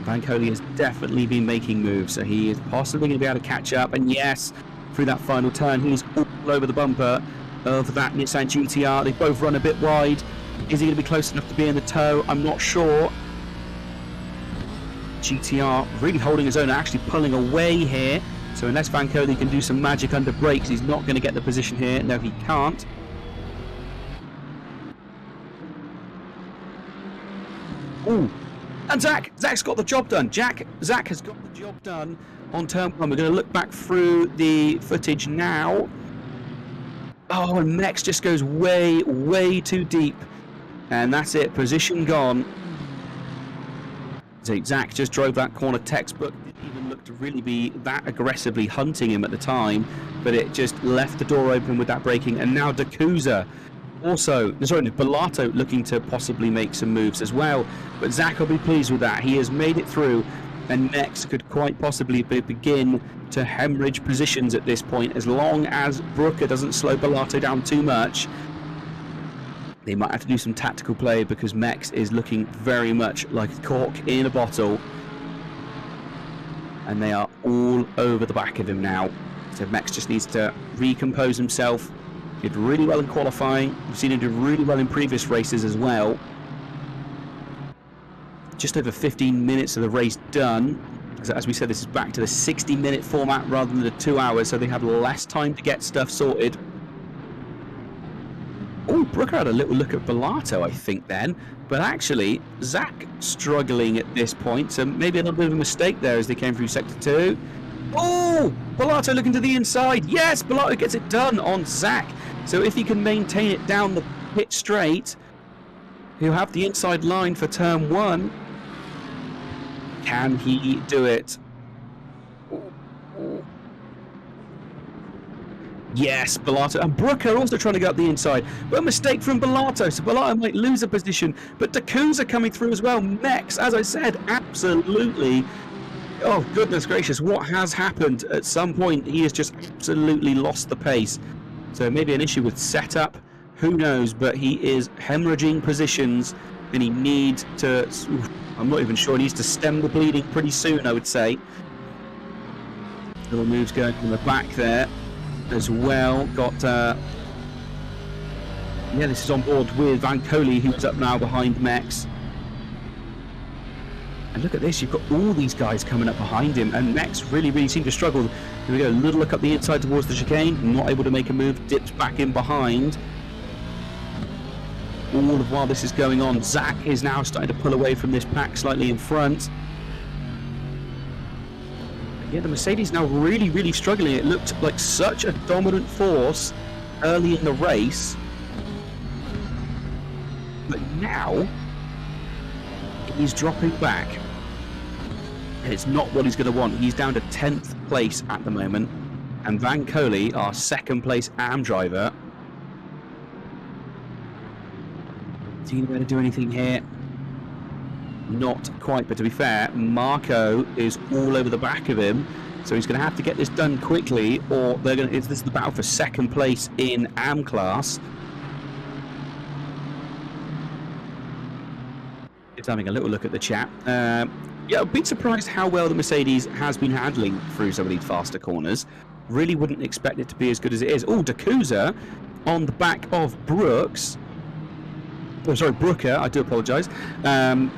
Vancoli has definitely been making moves, so he is possibly going to be able to catch up. And yes, through that final turn, he's all over the bumper of that Nissan GTR. They both run a bit wide. Is he going to be close enough to be in the tow? I'm not sure. GTR really holding his own, actually pulling away here. So unless Vancoli can do some magic under brakes, he's not going to get the position here. No, he can't. Ooh, and Zach's got the job done. Zach has got the job done on turn 1. We're going to look back through the footage now. Oh, and Mex just goes way, way too deep. And that's it, position gone. So Zach just drove that corner textbook. Didn't even look to really be that aggressively hunting him at the time, but it just left the door open with that braking. And now Dakuza also, Bellato looking to possibly make some moves as well. But Zach will be pleased with that. He has made it through, and next could quite possibly begin to hemorrhage positions at this point, as long as Brooker doesn't slow Bellato down too much. They might have to do some tactical play because Mex is looking very much like a cork in a bottle. And they are all over the back of him now. So Mex just needs to recompose himself. He did really well in qualifying. We've seen him do really well in previous races as well. Just over 15 minutes of the race done. As we said, this is back to the 60-minute format rather than the 2 hours, so they have less time to get stuff sorted. Oh, Brooker had a little look at Bellato, I think, then. But actually, Zach struggling at this point. So maybe a little bit of a mistake there as they came through Sector 2. Oh, Bellato looking to the inside. Yes, Bellato gets it done on Zach. So if he can maintain it down the pit straight, he'll have the inside line for turn 1. Can he do it? Yes, Bellato. And Brooker also trying to go up the inside. But a mistake from Bellato. So Bellato might lose a position. But Dakuza coming through as well. Mex, as I said, absolutely. Oh, goodness gracious. What has happened? At some point, he has just absolutely lost the pace. So maybe an issue with setup. Who knows? But he is hemorrhaging positions. And he needs to... I'm not even sure. He needs to stem the bleeding pretty soon, I would say. Little moves going from the back there as well. Got yeah, this is on board with Vancoli, who's up now behind Mex. And look at this, you've got all these guys coming up behind him, and Mex really seemed to struggle. Here we go, a little look up the inside towards the chicane, not able to make a move, dips back in behind. All the while this is going on, Zach is now starting to pull away from this pack slightly in front. Yeah, the Mercedes now really struggling. It looked like such a dominant force early in the race, but now he's dropping back. It's not what he's going to want. He's down to 10th place at the moment. And Van Coley, our second place AM driver. Is he going to do anything here? Not quite, but to be fair, Marco is all over the back of him. So he's going to have to get this done quickly, or they're going to. This is the battle for second place in AM class. Just having a little look at the chat. Yeah, I've been surprised how well the Mercedes has been handling through some of these faster corners. Really wouldn't expect it to be as good as it is. Oh, D'Couza on the back of Brooks. Oh, sorry, Brooker. I do apologise. And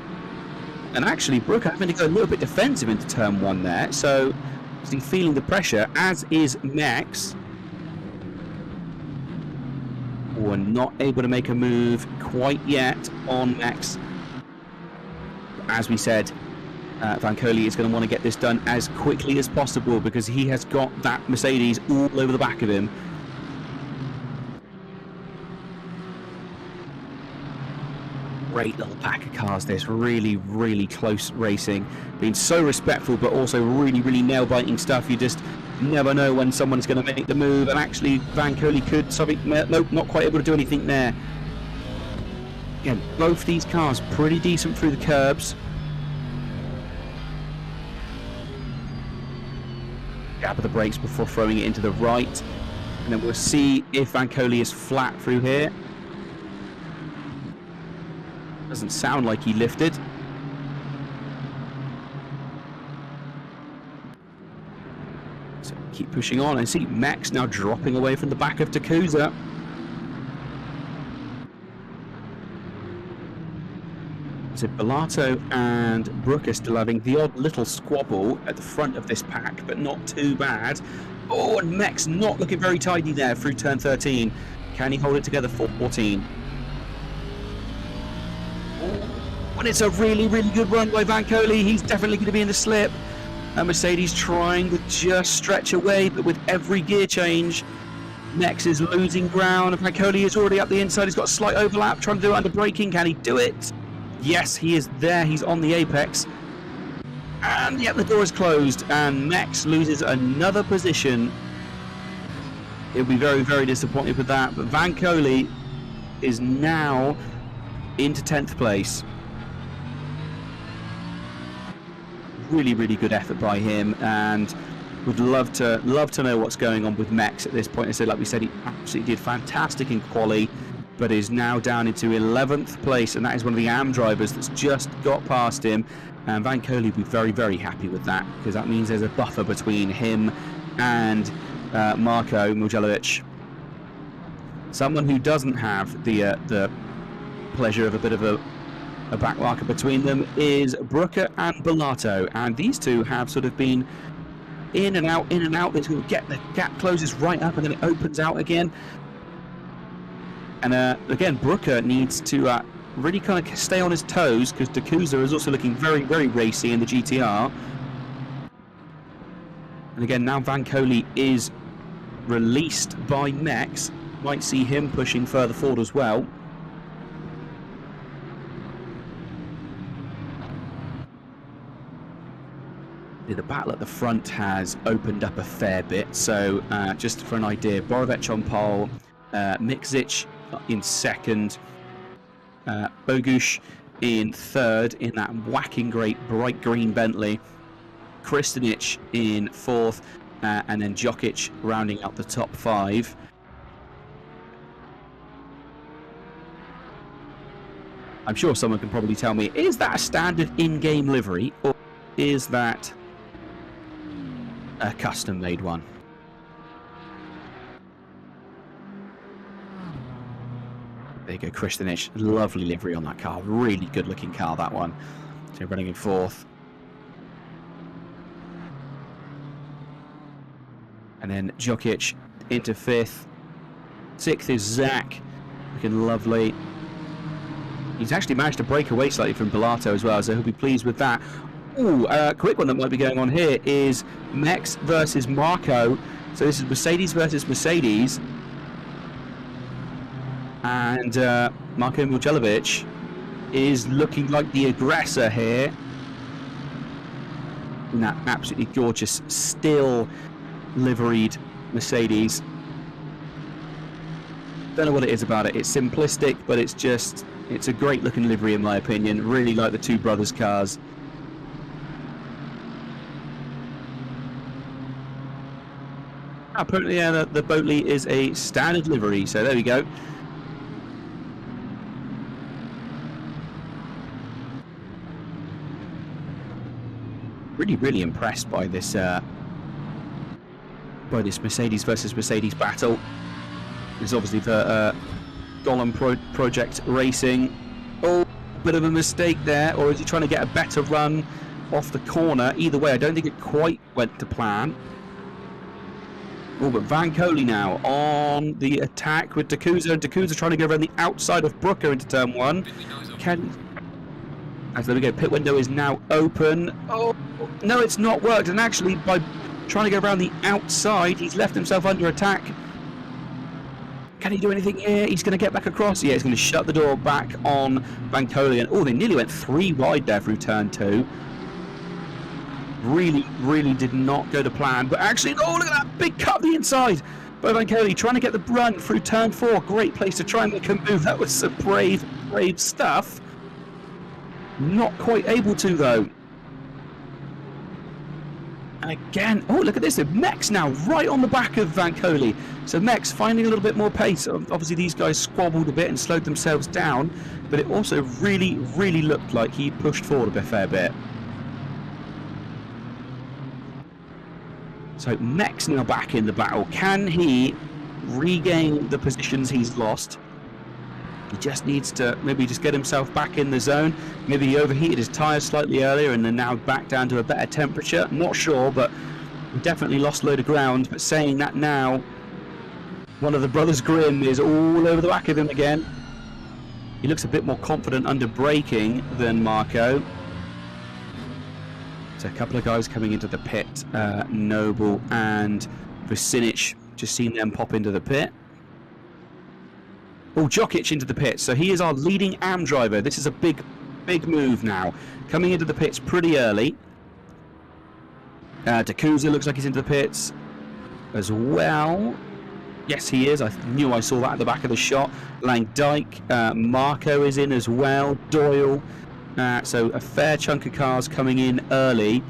actually, Brooker having to go a little bit defensive into turn 1 there. So he's feeling the pressure, as is Max. We're not able to make a move quite yet on Max. As we said, Van Coley is going to want to get this done as quickly as possible because he has got that Mercedes all over the back of him. Great little pack of cars, this really, really close racing. Being so respectful, but also really, really nail-biting stuff. You just never know when someone's going to make the move, and actually Van Coley could something. Nope, not quite able to do anything there. Again, both these cars pretty decent through the curbs. Gap of the brakes before throwing it into the right, and then we'll see if Van Coley is flat through here. Doesn't sound like he lifted. So keep pushing on. I see Max now dropping away from the back of D'Couza. So Bellato and Brooke are still having the odd little squabble at the front of this pack, but not too bad. Oh, and Max not looking very tidy there through turn 13. Can he hold it together for 14? And it's a really, really good run by Van Coley. He's definitely going to be in the slip. And Mercedes trying to just stretch away, but with every gear change, Max is losing ground. And Van Coley is already up the inside. He's got a slight overlap, trying to do it under braking. Can he do it? Yes, he is there. He's on the apex. And yep, the door is closed. And Max loses another position. He'll be very, very disappointed with that. But Van Coley is now into 10th place. Really, really good effort by him, and would love to know what's going on with Max at this point. I said, like we said, he absolutely did fantastic in quali, but is now down into 11th place, and that is one of the AM drivers that's just got past him. And Van Coley will be very, very happy with that, because that means there's a buffer between him and Marco Mujolovich. Someone who doesn't have the pleasure of a bit of a back marker between them is Brooker and Bellato, and these two have sort of been in and out. They're going to get the gap closes right up and then it opens out again. And again, Brooker needs to really kind of stay on his toes, because D'Couza is also looking very, very racy in the GTR. And again, now Van Coley is released by Max. Might see him pushing further forward as well. The battle at the front has opened up a fair bit. So just for an idea, Borovic on pole, Mikzic in second, Bogusz in third in that whacking great bright green Bentley, Kristinic in fourth, and then Jokic rounding out the top 5. I'm sure someone can probably tell me, is that a standard in-game livery, or is that a custom-made one? There you go, Kristinic. Lovely livery on that car. Really good-looking car, that one. So running in fourth. And then Jokic into fifth. Sixth is Zach. Looking lovely. He's actually managed to break away slightly from Bellato as well, so he'll be pleased with that. Ooh, a quick one that might be going on here is Max versus Marco. So this is Mercedes versus Mercedes. And Marco Mujolovich is looking like the aggressor here. in that absolutely gorgeous steel liveried Mercedes. Don't know what it is about it. It's simplistic, but it's a great looking livery in my opinion. Really like the two brothers' cars. Apparently, yeah, the Boatley is a standard livery, so there we go. Really impressed by this Mercedes versus Mercedes battle. There's obviously the Golem Project Racing. Oh, bit of a mistake there, or is he trying to get a better run off the corner? Either way, I don't think it quite went to plan. Oh, but Van Coley now on the attack with Dacusa, and Dacusa trying to go around the outside of Brooker into turn one. As there we go, pit window is now open. Oh, no, it's not worked, and actually by trying to go around the outside, he's left himself under attack. Can he do anything here? He's going to get back across. Yeah, he's going to shut the door back on Van Coley. Oh, they nearly went 3 wide there through turn 2. Really did not go to plan. But actually, oh, look at that big cut on the inside by Van Coley, trying to get the run through turn 4. Great place to try and make a move. That was some brave stuff. Not quite able to, though. And again, oh, look at this. Mex now right on the back of Van Coley. So Mex finding a little bit more pace. Obviously, these guys squabbled a bit and slowed themselves down. But it also really looked like he pushed forward a fair bit. So Mex now back in the battle. Can he regain the positions he's lost? He just needs to maybe just get himself back in the zone. Maybe he overheated his tyres slightly earlier and then now back down to a better temperature. Not sure, but definitely lost a load of ground. But saying that now, one of the brothers Grimm is all over the back of him again. He looks a bit more confident under braking than Marco. So a couple of guys coming into the pit. Noble and Vucinic, just seen them pop into the pit. Oh, Jokic into the pits. So he is our leading AM driver. This is a big move now. Coming into the pits pretty early. Dacusa looks like he's into the pits as well. Yes, he is. I knew I saw that at the back of the shot. Lang Dyke. Marco is in as well. Doyle. So a fair chunk of cars coming in early.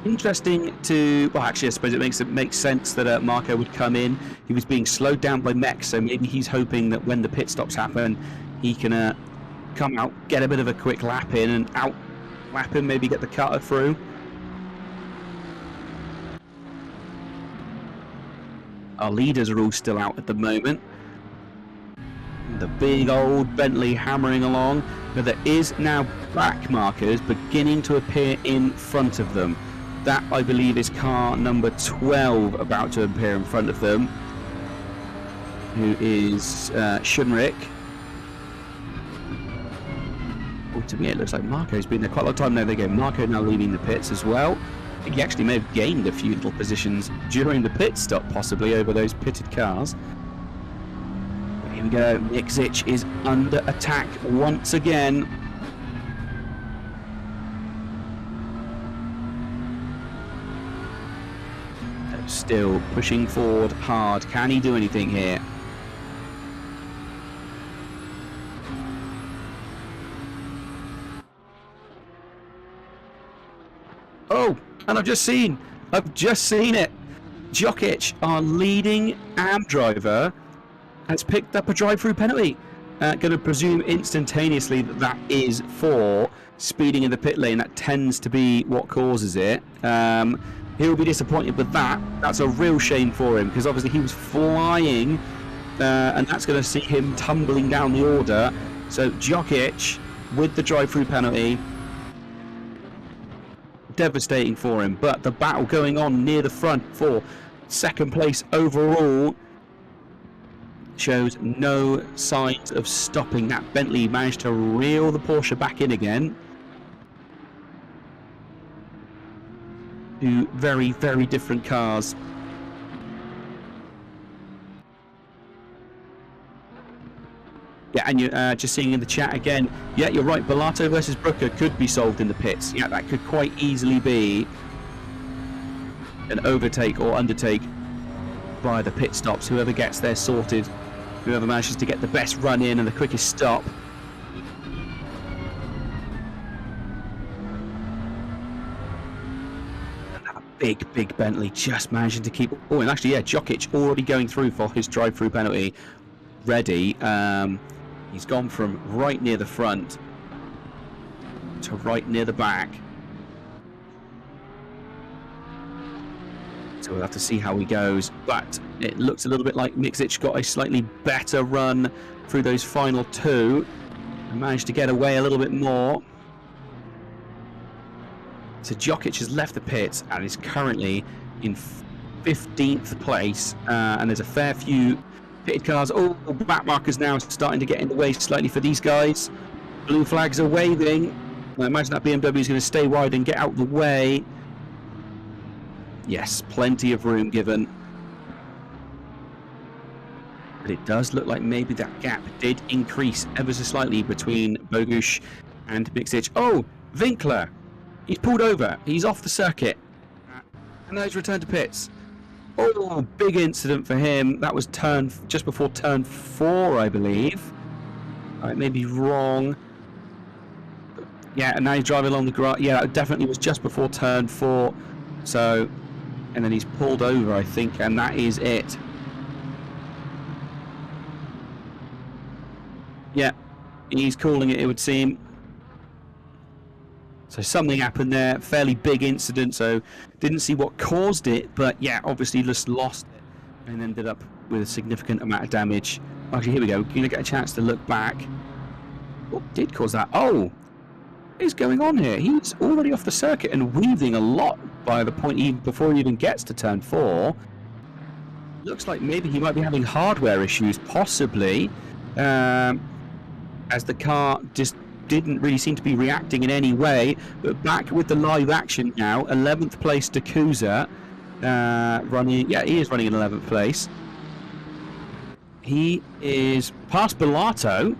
Interesting to, well, actually, I suppose it makes sense that Marco would come in. He was being slowed down by Mex, so maybe he's hoping that when the pit stops happen, he can come out, get a bit of a quick lap in, and out lap him, maybe get the cutter through. Our leaders are all still out at the moment. The big old Bentley hammering along, but there is now black markers beginning to appear in front of them. That, I believe, is car number 12 about to appear in front of them, who is Schunrich. Oh, to me, it looks like Marco's been there quite a long time. There they go. Marco now leaving the pits as well. I think he actually may have gained a few little positions during the pit stop, possibly, over those pitted cars. But here we go. Mikzic is under attack once again. Still pushing forward hard. Can he do anything here? Oh, and I've just seen it. Jokic, our leading AM driver, has picked up a drive-through penalty. Going to presume instantaneously that is for speeding in the pit lane. That tends to be what causes it. He'll be disappointed with that. That's a real shame for him, because obviously he was flying, and that's going to see him tumbling down the order. So Jokic with the drive-through penalty. Devastating for him, but the battle going on near the front for second place overall shows no signs of stopping. That Bentley managed to reel the Porsche back in again. Two very different cars. Yeah, and you're just seeing in the chat again, yeah, you're right, Bellato versus Brooker could be solved in the pits. Yeah, that could quite easily be an overtake or undertake by the pit stops. Whoever gets there sorted, whoever manages to get the best run in and the quickest stop. And that big Bentley just managing to keep... Oh, and actually, yeah, Jokic already going through for his drive-through penalty. Ready. He's gone from right near the front to right near the back. So we'll have to see how he goes. But it looks a little bit like Mikšić got a slightly better run through those final two and managed to get away a little bit more. So Jokic has left the pits and is currently in 15th place. And there's a fair few pitted cars. Oh, back markers now starting to get in the way slightly for these guys. Blue flags are waving. I imagine that BMW is going to stay wide and get out of the way. Yes, plenty of room given. But it does look like maybe that gap did increase ever so slightly between Bogusz and Mikšić. Oh, Winkler. He's pulled over. He's off the circuit. And now he's returned to pits. Oh, big incident for him. That was just before turn 4, I believe. I may be wrong. Yeah, and now he's driving along the grass. Yeah, that definitely was just before turn 4. So, and then he's pulled over, I think, and that is it. Yeah, he's calling it, it would seem. So something happened there, fairly big incident, so didn't see what caused it, but yeah, obviously just lost it and ended up with a significant amount of damage. Actually, here we go, you're going to get a chance to look back. What did cause that? Oh, what is going on here? He's already off the circuit and weaving a lot by the point even before he even gets to turn 4. Looks like maybe he might be having hardware issues, possibly, as the car just didn't really seem to be reacting in any way. But back with the live action now, 11th place to Kuza, running. Yeah, he is running in 11th place. He is past Bellato,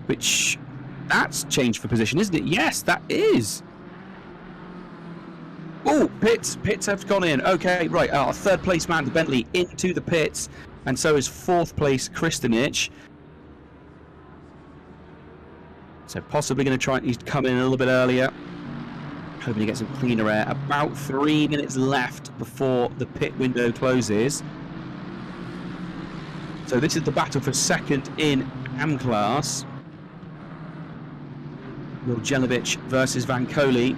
which that's changed for position, isn't it? Yes, that is. Oh, pits have gone in. Okay, right. Our third place man, the Bentley, into the pits, and so is 4th place Kristinic. So possibly going to try, he's come in a little bit earlier, hoping to get some cleaner air. About 3 minutes left before the pit window closes. So this is the battle for second in AM class. Mogyoród versus Vankoli.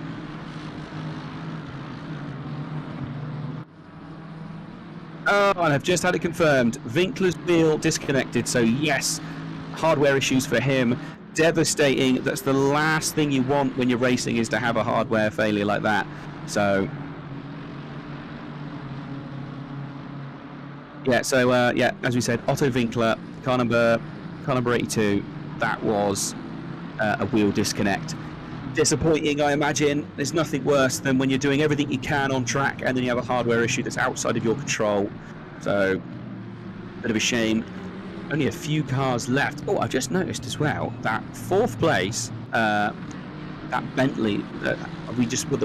Oh, and I've just had it confirmed. Winkler's wheel disconnected, so yes, hardware issues for him. Devastating. That's the last thing you want when you're racing, is to have a hardware failure like that. So yeah, yeah, as we said, Otto Winkler, car number 82, that was a wheel disconnect. Disappointing, I imagine. There's nothing worse than when you're doing everything you can on track and then you have a hardware issue that's outside of your control. So bit of a shame. Only a few cars left. Oh, I've just noticed as well that 4th place, that Bentley that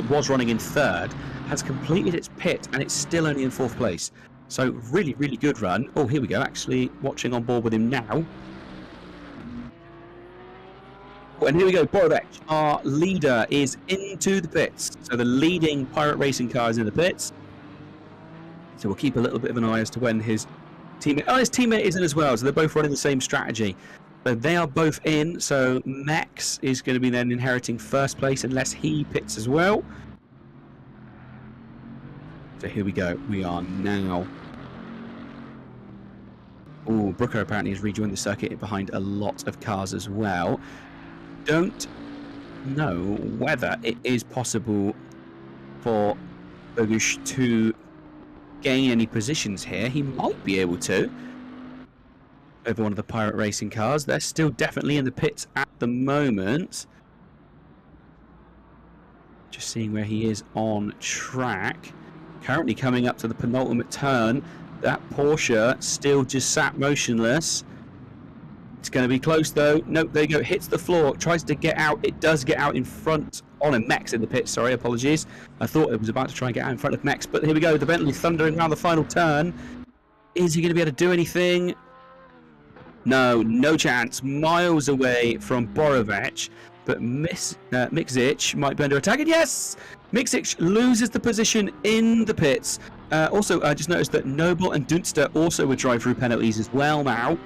was running in 3rd, has completed its pit and it's still only in 4th place. So really, really good run. Oh, here we go. Actually, watching on board with him now. Oh, and here we go. Mogyoród, our leader, is into the pits. So the leading Pirate Racing car is in the pits. So we'll keep a little bit of an eye as to when his teammate... Oh, his teammate is in as well, so they're both running the same strategy. But they are both in, so Max is going to be then inheriting 1st place unless he pits as well. So here we go. We are now... Oh, Brooker apparently has rejoined the circuit behind a lot of cars as well. Don't know whether it is possible for Bogusz to gain any positions here. He might be able to over one of the Pirate Racing cars. They're still definitely in the pits at the moment. Just seeing where he is on track. Currently coming up to the penultimate turn. That Porsche still just sat motionless. It's going to be close though. Nope, there you go. Hits the floor, tries to get out. It does get out in front on a Mex in the pit. Sorry, apologies. I thought it was about to try and get out in front of Mex, but here we go. The Bentley thundering around the final turn. Is he going to be able to do anything? No, no chance. Miles away from Mojoród, but Mixic might be under attack. And yes, Mixic loses the position in the pits. Also, I just noticed that Noble and Dunster also would drive through penalties as well now.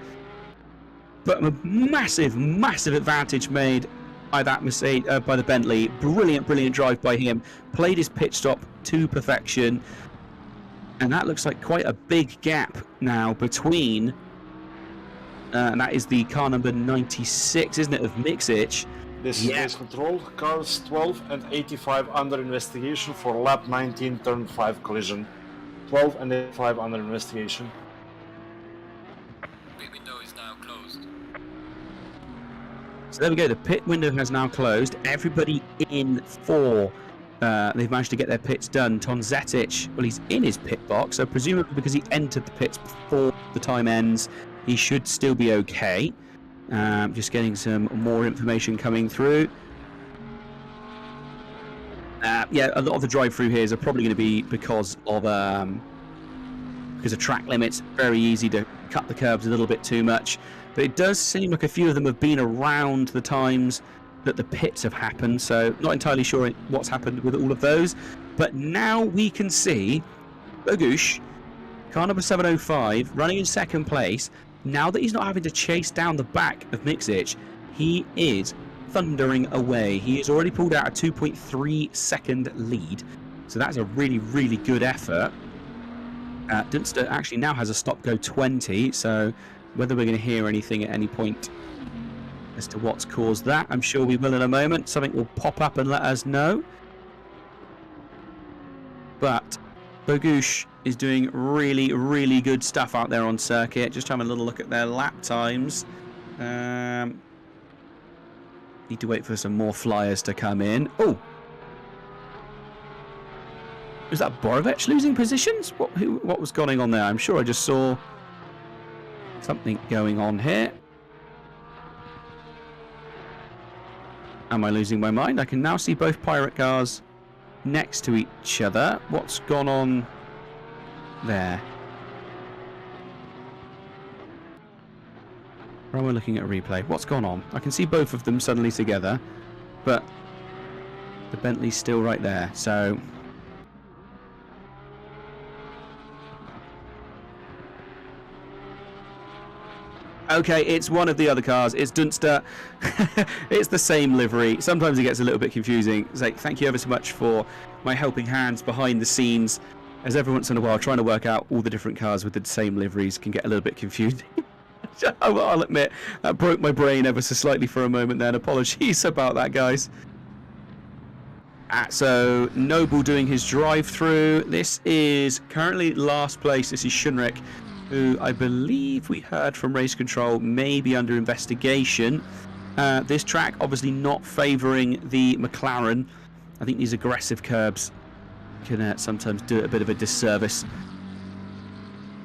But a massive, massive advantage made by that mistake by the Bentley. Brilliant, brilliant drive by him. Played his pit stop to perfection. And that looks like quite a big gap now between, and that is the car number 96, isn't it, of Mixic. This is race control. Cars 12 and 85 under investigation for lap 19, turn 5 collision. 12 and 85 under investigation. Pit window is now closed. So there we go, the pit window has now closed. Everybody in for. They've managed to get their pits done. Tonzetic, well, he's in his pit box, so presumably because he entered the pits before the time ends, he should still be okay. Just getting some more information coming through. Yeah, a lot of the drive-through here are probably going to be because of track limits. Very easy to cut the curbs a little bit too much. But it does seem like a few of them have been around the times that the pits have happened, so not entirely sure what's happened with all of those. But now we can see Bogusz, car number 705, running in second place. Now that he's not having to chase down the back of Mixic, he is thundering away. He has already pulled out a 2.3 second lead, so that's a really, really good effort. Dunster actually now has a stop-go 20, so whether we're going to hear anything at any point as to what's caused that, I'm sure we will in a moment. Something will pop up and let us know. But Bogusz is doing really, really good stuff out there on circuit. Just having a little look at their lap times. Need to wait for some more flyers to come in. Oh! Was that Mojoród losing positions? What was going on there? I'm sure I just saw something going on here. Am I losing my mind? I can now see both pirate cars next to each other. What's gone on there? Or am I looking at a replay? What's gone on? I can see both of them suddenly together, but the Bentley's still right there, so okay, it's one of the other cars. It's Dunster. It's the same livery. Sometimes it gets a little bit confusing. So thank you ever so much for my helping hands behind the scenes. As every once in a while, trying to work out all the different cars with the same liveries can get a little bit confusing. I'll admit, that broke my brain ever so slightly for a moment then. Apologies about that, guys. So, Noble doing his drive-through. This is currently last place. This is Shunrik, who I believe we heard from Race Control may be under investigation. This track obviously not favouring the McLaren. I think these aggressive curbs can sometimes do it a bit of a disservice.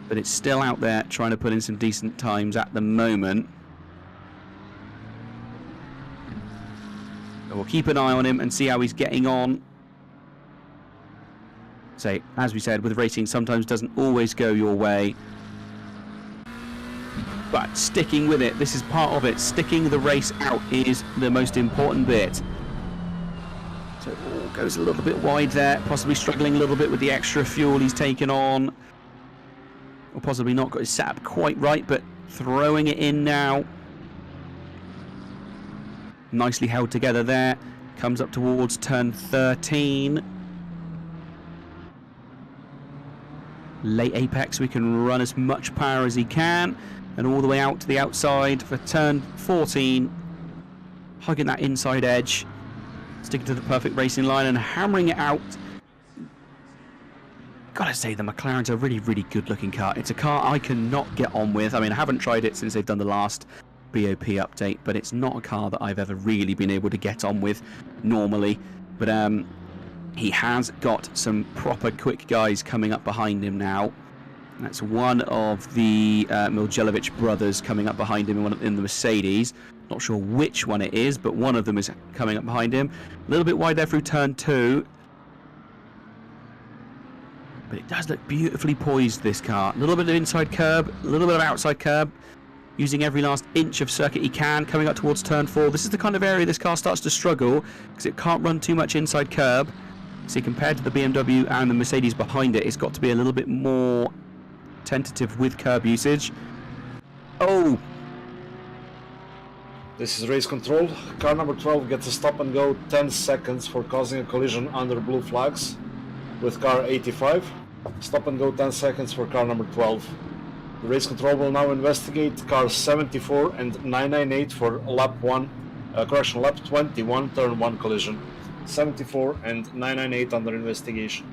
But it's still out there trying to put in some decent times at the moment. So we'll keep an eye on him and see how he's getting on. So, as we said, with racing sometimes doesn't always go your way. But sticking with it, this is part of it. Sticking the race out is the most important bit. So it goes a little bit wide there, possibly struggling a little bit with the extra fuel he's taken on. Or possibly not got his setup quite right, but throwing it in now. Nicely held together there. Comes up towards turn 13. Late apex, we can run as much power as he can. And all the way out to the outside for turn 14. Hugging that inside edge. Sticking to the perfect racing line and hammering it out. Gotta say, the McLaren's a really, really good looking car. It's a car I cannot get on with. I mean, I haven't tried it since they've done the last BOP update, but it's not a car that I've ever really been able to get on with normally. But he has got some proper quick guys coming up behind him now. That's one of the Mujolovich brothers coming up behind him in the Mercedes. Not sure which one it is, but one of them is coming up behind him. A little bit wide there through turn 2. But it does look beautifully poised, this car. A little bit of inside curb, a little bit of outside curb. Using every last inch of circuit he can, coming up towards turn 4. This is the kind of area this car starts to struggle, because it can't run too much inside curb. See, compared to the BMW and the Mercedes behind it, it's got to be a little bit more tentative with curb usage. Oh! This is race control. Car number 12 gets a stop and go 10 seconds for causing a collision under blue flags with car 85. Stop and go 10 seconds for car number 12. The race control will now investigate cars 74 and 998 for lap 21, turn 1 collision. 74 and 998 under investigation.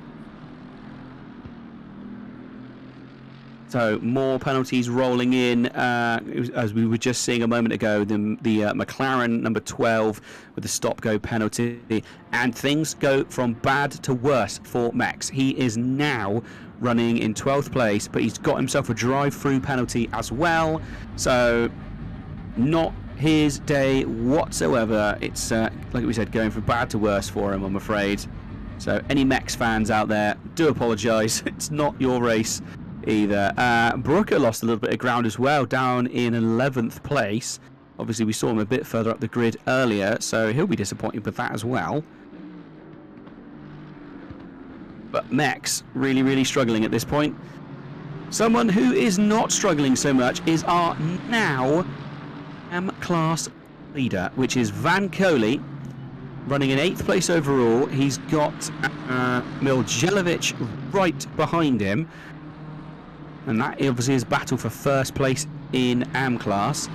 So more penalties rolling in, as we were just seeing a moment ago, the McLaren number 12 with the stop-go penalty, and things go from bad to worse for Max. He is now running in 12th place, but he's got himself a drive-through penalty as well, so not his day whatsoever. It's, like we said, going from bad to worse for him, I'm afraid. So any Max fans out there, do apologise. It's not your race either. Brooker lost a little bit of ground as well, down in 11th place. Obviously we saw him a bit further up the grid earlier, so he'll be disappointed with that as well. But Max really struggling at this point. Someone who is not struggling so much is our now M-Class leader, which is Van Coley, running in 8th place overall. He's got Mujolovich right behind him. And that obviously is battle for first place in AM-Class.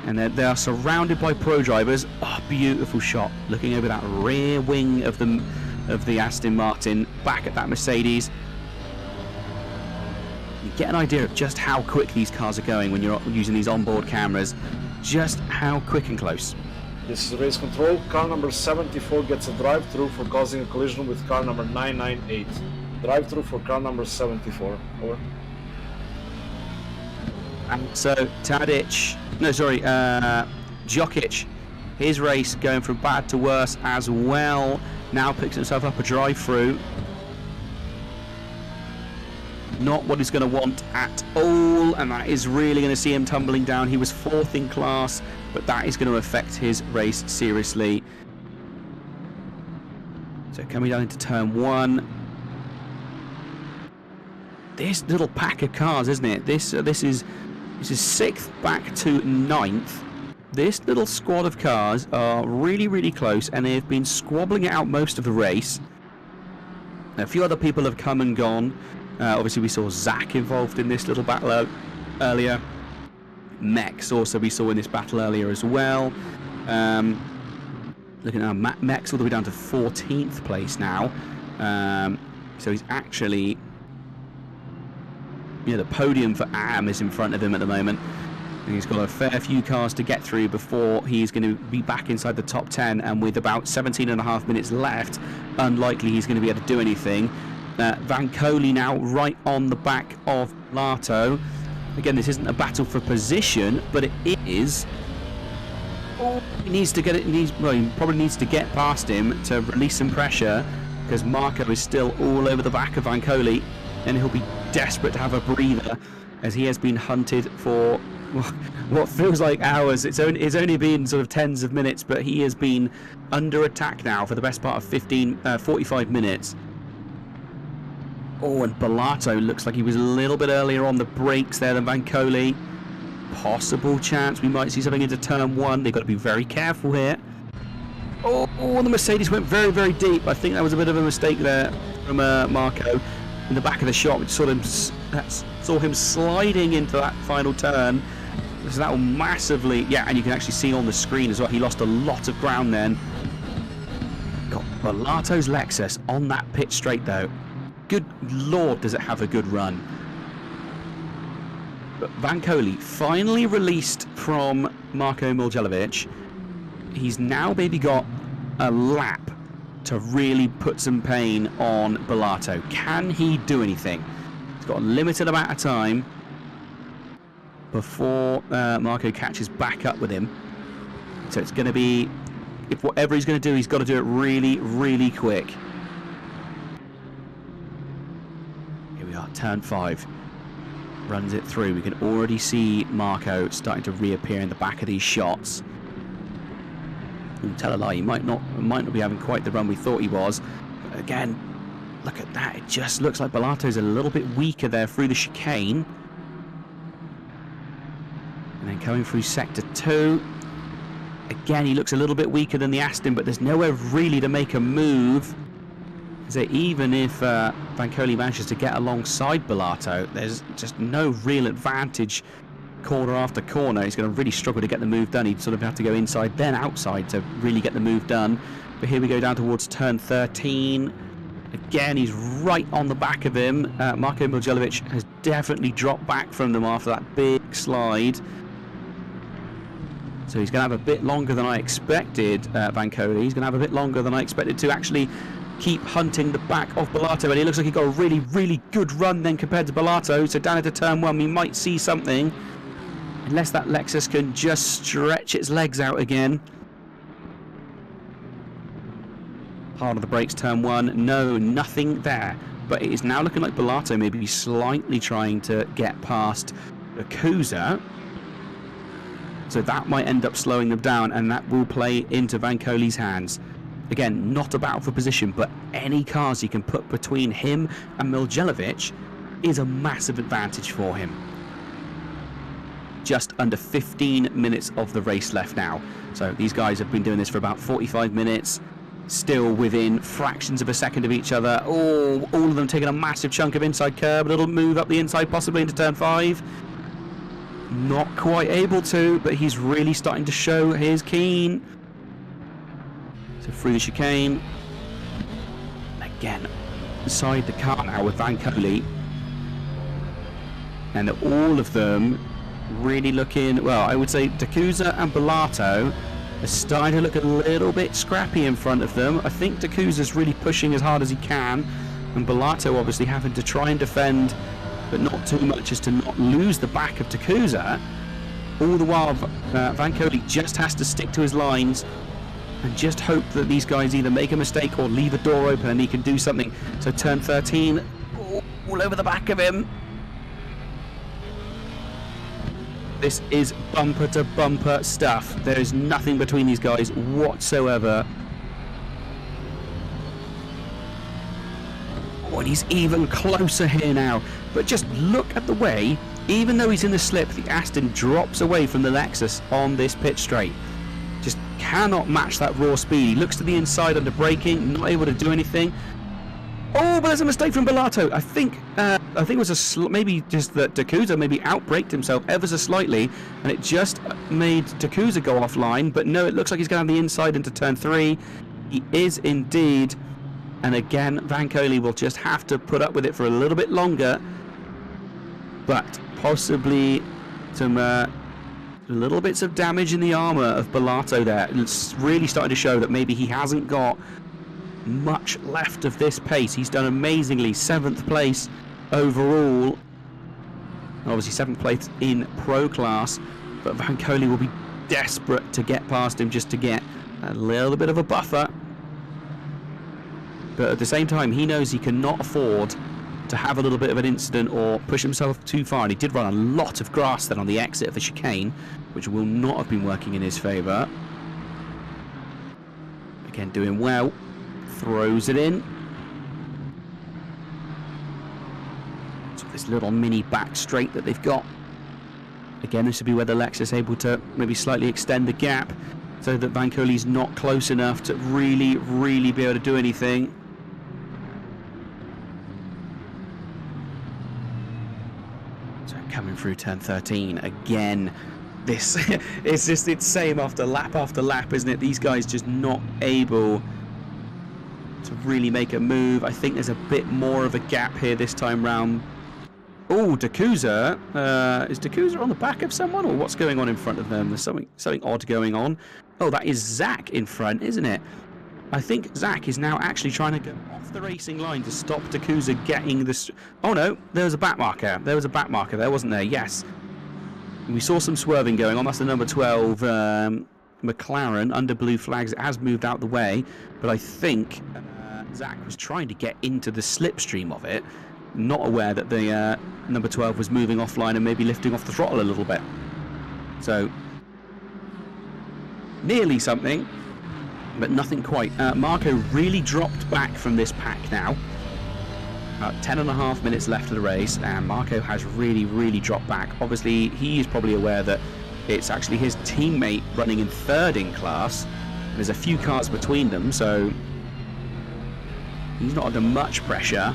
And they are surrounded by pro drivers. Oh, beautiful shot. Looking over that rear wing of the Aston Martin, back at that Mercedes. You get an idea of just how quick these cars are going when you're using these onboard cameras. Just how quick and close. This is race control. Car number 74 gets a drive-through for causing a collision with car number 998. Drive-through for car number 74. Over. And so Jokic, his race going from bad to worse as well. Now picks himself up a drive-through. Not what he's going to want at all, and that is really going to see him tumbling down. He was 4th in class, but that is going to affect his race seriously. So coming down into turn 1. This little pack of cars, isn't it? This is 6th back to 9th. This little squad of cars are really close, and they've been squabbling it out most of the race. A few other people have come and gone. Obviously we saw Zach involved in this little battle earlier. Mex also we saw in this battle earlier as well. Looking at Mex all the way down to 14th place now. So he's actually... Yeah, the podium for AM is in front of him at the moment. And he's got a fair few cars to get through before he's going to be back inside the top 10. And with about 17.5 minutes left, unlikely he's going to be able to do anything. Van Coley now right on the back of Lato. Again, this isn't a battle for position, but it is. He needs to get it. He probably needs to get past him to release some pressure, because Marco is still all over the back of Van Coley, and he'll be desperate to have a breather, as he has been hunted for what feels like hours. It's only been sort of tens of minutes, but he has been under attack now for the best part of 45 minutes. Oh, and Bellato looks like he was a little bit earlier on the brakes there than Van Coley. Possible chance we might see something into turn 1. They've got to be very careful here. Oh, the Mercedes went very deep. I think that was a bit of a mistake there from Marco. In the back of the shot, we saw him sliding into that final turn. So that will massively... Yeah, and you can actually see on the screen as well, he lost a lot of ground then. Got Bellato's Lexus on that pit straight though. Good lord, does it have a good run. But Van Coley finally released from Marco Mujolovich. He's now maybe got a lap to really put some pain on Bellato. Can he do anything? He's got a limited amount of time before Marco catches back up with him. So it's going to be, if whatever he's going to do, he's got to do it really, really quick. Here we are, turn 5. Runs it through. We can already see Marco starting to reappear in the back of these shots. Tell a lie, he might not be having quite the run we thought he was. But again, look at that. It just looks like Belato's a little bit weaker there through the chicane. And then coming through sector 2. Again, he looks a little bit weaker than the Aston, but there's nowhere really to make a move. So even if Vancoli manages to get alongside Belato, there's just no real advantage corner after corner. He's going to really struggle to get the move done. He'd sort of have to go inside then outside to really get the move done. But here we go down towards turn 13. Again, he's right on the back of him. Marko Mogyoród has definitely dropped back from them after that big slide. So he's going to have a bit longer than I expected, Vancoli. He's going to have a bit longer than I expected to actually keep hunting the back of Belato, and he looks like he got a really, really good run then compared to Belato. So down into turn 1, we might see something, unless that Lexus can just stretch its legs out again. Hard on the brakes, turn 1. No, nothing there. But it is now looking like Belato may be slightly trying to get past Yakuza. So that might end up slowing them down, and that will play into Vancoli's hands. Again, not a battle for position, but any cars he can put between him and Mujolovich is a massive advantage for him. Just under 15 minutes of the race left now. So these guys have been doing this for about 45 minutes, still within fractions of a second of each other. Oh, all of them taking a massive chunk of inside curb, a little move up the inside, possibly into turn 5. Not quite able to, but he's really starting to show his keen. So through the chicane. Again, inside the car now with Vancoli. And all of them really looking, well, I would say Yakuza and Belato are starting to look a little bit scrappy in front of them. I think Yakuza's really pushing as hard as he can, and Belato obviously having to try and defend, but not too much as to not lose the back of Yakuza. All the while, Vancoli just has to stick to his lines and just hope that these guys either make a mistake or leave a door open and he can do something. So turn 13, all over the back of him. This is bumper to bumper stuff. There is nothing between these guys whatsoever. Oh, and he's even closer here now. But just look at the way, even though he's in the slip, the Aston drops away from the Lexus on this pit straight. Just cannot match that raw speed. He looks to the inside under braking, not able to do anything. Oh, but there's a mistake from Belato. I think it was maybe just that Yakuza maybe outbraked himself ever so slightly, and it just made Yakuza go offline. But no, it looks like he's going to have the inside into turn 3. He is indeed. And again, Vancoli will just have to put up with it for a little bit longer. But possibly some little bits of damage in the armour of Belato there. It's really starting to show that maybe he hasn't got much left of this pace. He's done amazingly, 7th place overall. Obviously 7th place in pro class, but Vancoli will be desperate to get past him just to get a little bit of a buffer. But at the same time, he knows he cannot afford to have a little bit of an incident or push himself too far. And he did run a lot of grass then on the exit of the chicane, which will not have been working in his favour. Again, doing well. Throws it in. So this little mini back straight that they've got. Again, this would be where the Lexus is able to maybe slightly extend the gap so that Vancoli's not close enough to really, really be able to do anything. So coming through turn 13 again. This it's just it's same after lap, isn't it? These guys just not able to really make a move. I think there's a bit more of a gap here this time round. Oh, Yakuza. Is Yakuza on the back of someone, or what's going on in front of them? There's something odd going on. Oh, that is Zach in front, isn't it? I think Zach is now actually trying to go off the racing line to stop Dakusa getting this. Oh no, there was a back marker. There was a back marker there, wasn't there? Yes. We saw some swerving going on. That's the number 12 McLaren under blue flags. It has moved out the way, but I think Zach was trying to get into the slipstream of it, not aware that the number 12 was moving offline and maybe lifting off the throttle a little bit. So, nearly something, but nothing quite. Marco really dropped back from this pack now. 10.5 minutes left of the race, and Marco has really dropped back. Obviously, he is probably aware that it's actually his teammate running in third in class. There's a few cars between them, so he's not under much pressure.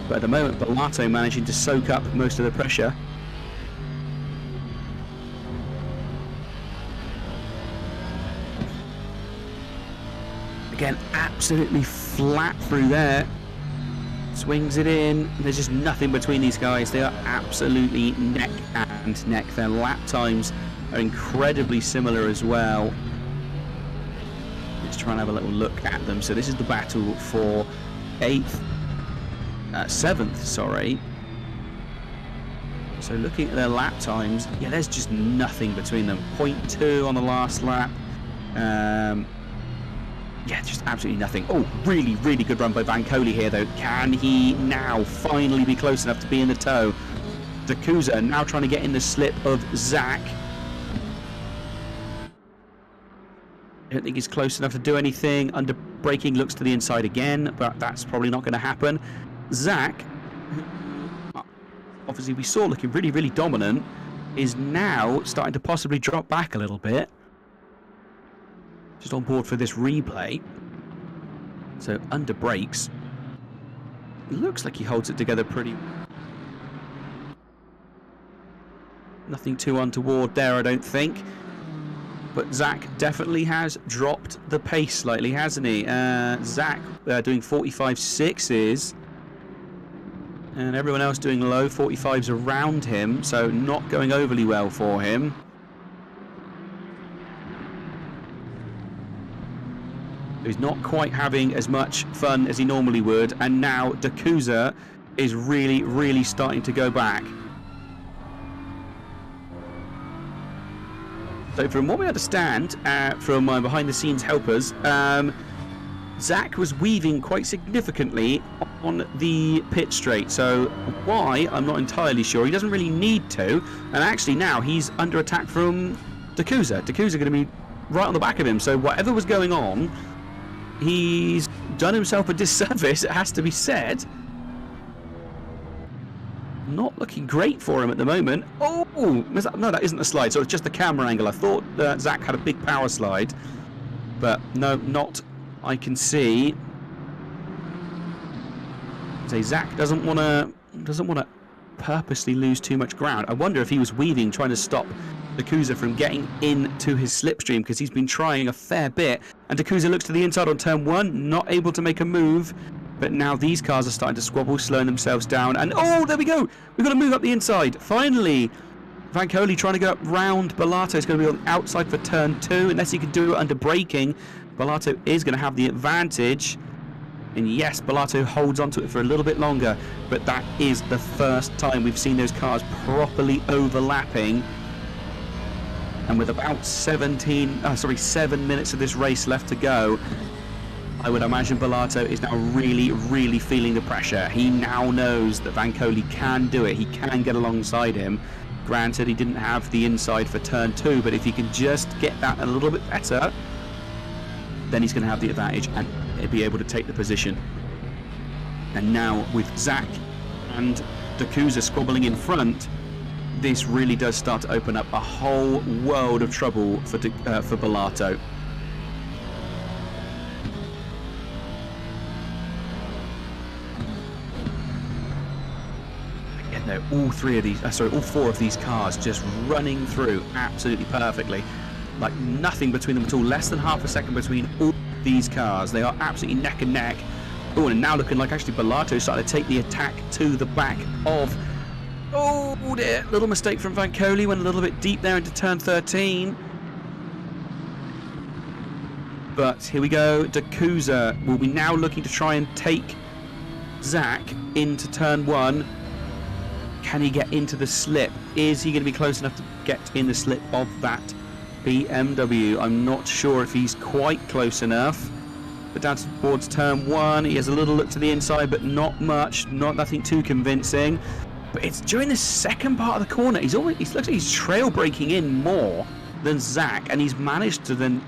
But at the moment, Bellato managing to soak up most of the pressure. Again, absolutely flat through there. Swings it in. There's just nothing between these guys. They are absolutely neck and neck. Their lap times are incredibly similar as well. Let's try and have a little look at them. So this is the battle for 7th, sorry. So looking at their lap times, yeah, there's just nothing between them. 0.2 on the last lap. Yeah, just absolutely nothing. Oh, really good run by Vancoli here, though. Can he now finally be close enough to be in the tow? Dakusa now trying to get in the slip of Zach. I don't think he's close enough to do anything. Under braking looks to the inside again, but that's probably not going to happen. Zach, obviously we saw looking really dominant, is now starting to possibly drop back a little bit. Just on board for this replay. So under brakes, it looks like he holds it together pretty. Nothing too untoward there, I don't think. But Zach definitely has dropped the pace slightly, hasn't he? Zach doing 45.6s. And everyone else doing low 45s around him, so not going overly well for him. He's not quite having as much fun as he normally would, and now Dakusa is really starting to go back. So from what we understand from my behind-the-scenes helpers, Zach was weaving quite significantly on the pit straight. So why, I'm not entirely sure. He doesn't really need to, and actually now he's under attack from Dakusa. Dakusa going to be right on the back of him, so whatever was going on, he's done himself a disservice, it has to be said. Not looking great for him at the moment. Oh, no, that isn't a slide, so it's just the camera angle. I thought Zach had a big power slide, but no, not. I can see. So Zach doesn't want to purposely lose too much ground. I wonder if he was weaving, trying to stop Dakusa from getting into his slipstream, because he's been trying a fair bit. And Dakusa looks to the inside on turn 1, not able to make a move. But now these cars are starting to squabble, slowing themselves down. And oh, there we go. We've got to move up the inside. Finally, Vancoli trying to go up round Bellato. Is going to be on the outside for turn 2, unless he can do it under braking. Bellato is going to have the advantage. And yes, Bellato holds onto it for a little bit longer. But that is the first time we've seen those cars properly overlapping. And with about 7 minutes of this race left to go, I would imagine Bellato is now really feeling the pressure. He now knows that Vancoli can do it. He can get alongside him. Granted, he didn't have the inside for turn 2, but if he can just get that a little bit better, then he's going to have the advantage and be able to take the position. And now with Zach and Dakusa squabbling in front, this really does start to open up a whole world of trouble for Bellato. Again, though, all 4 of these cars just running through absolutely perfectly. Like nothing between them at all. Less than half a second between all these cars. They are absolutely neck and neck. Oh, and now looking like actually Bellato starting to take the attack to the back of. Oh dear, little mistake from Vancoli, went a little bit deep there into turn 13. But here we go. Dakuza will be now looking to try and take Zach into turn 1. Can he get into the slip? Is he going to be close enough to get in the slip of that BMW? I'm not sure if he's quite close enough. But down towards turn 1, he has a little look to the inside, but not much, nothing too convincing. But it's during the second part of the corner, he looks like he's trail braking in more than Zach, and he's managed to then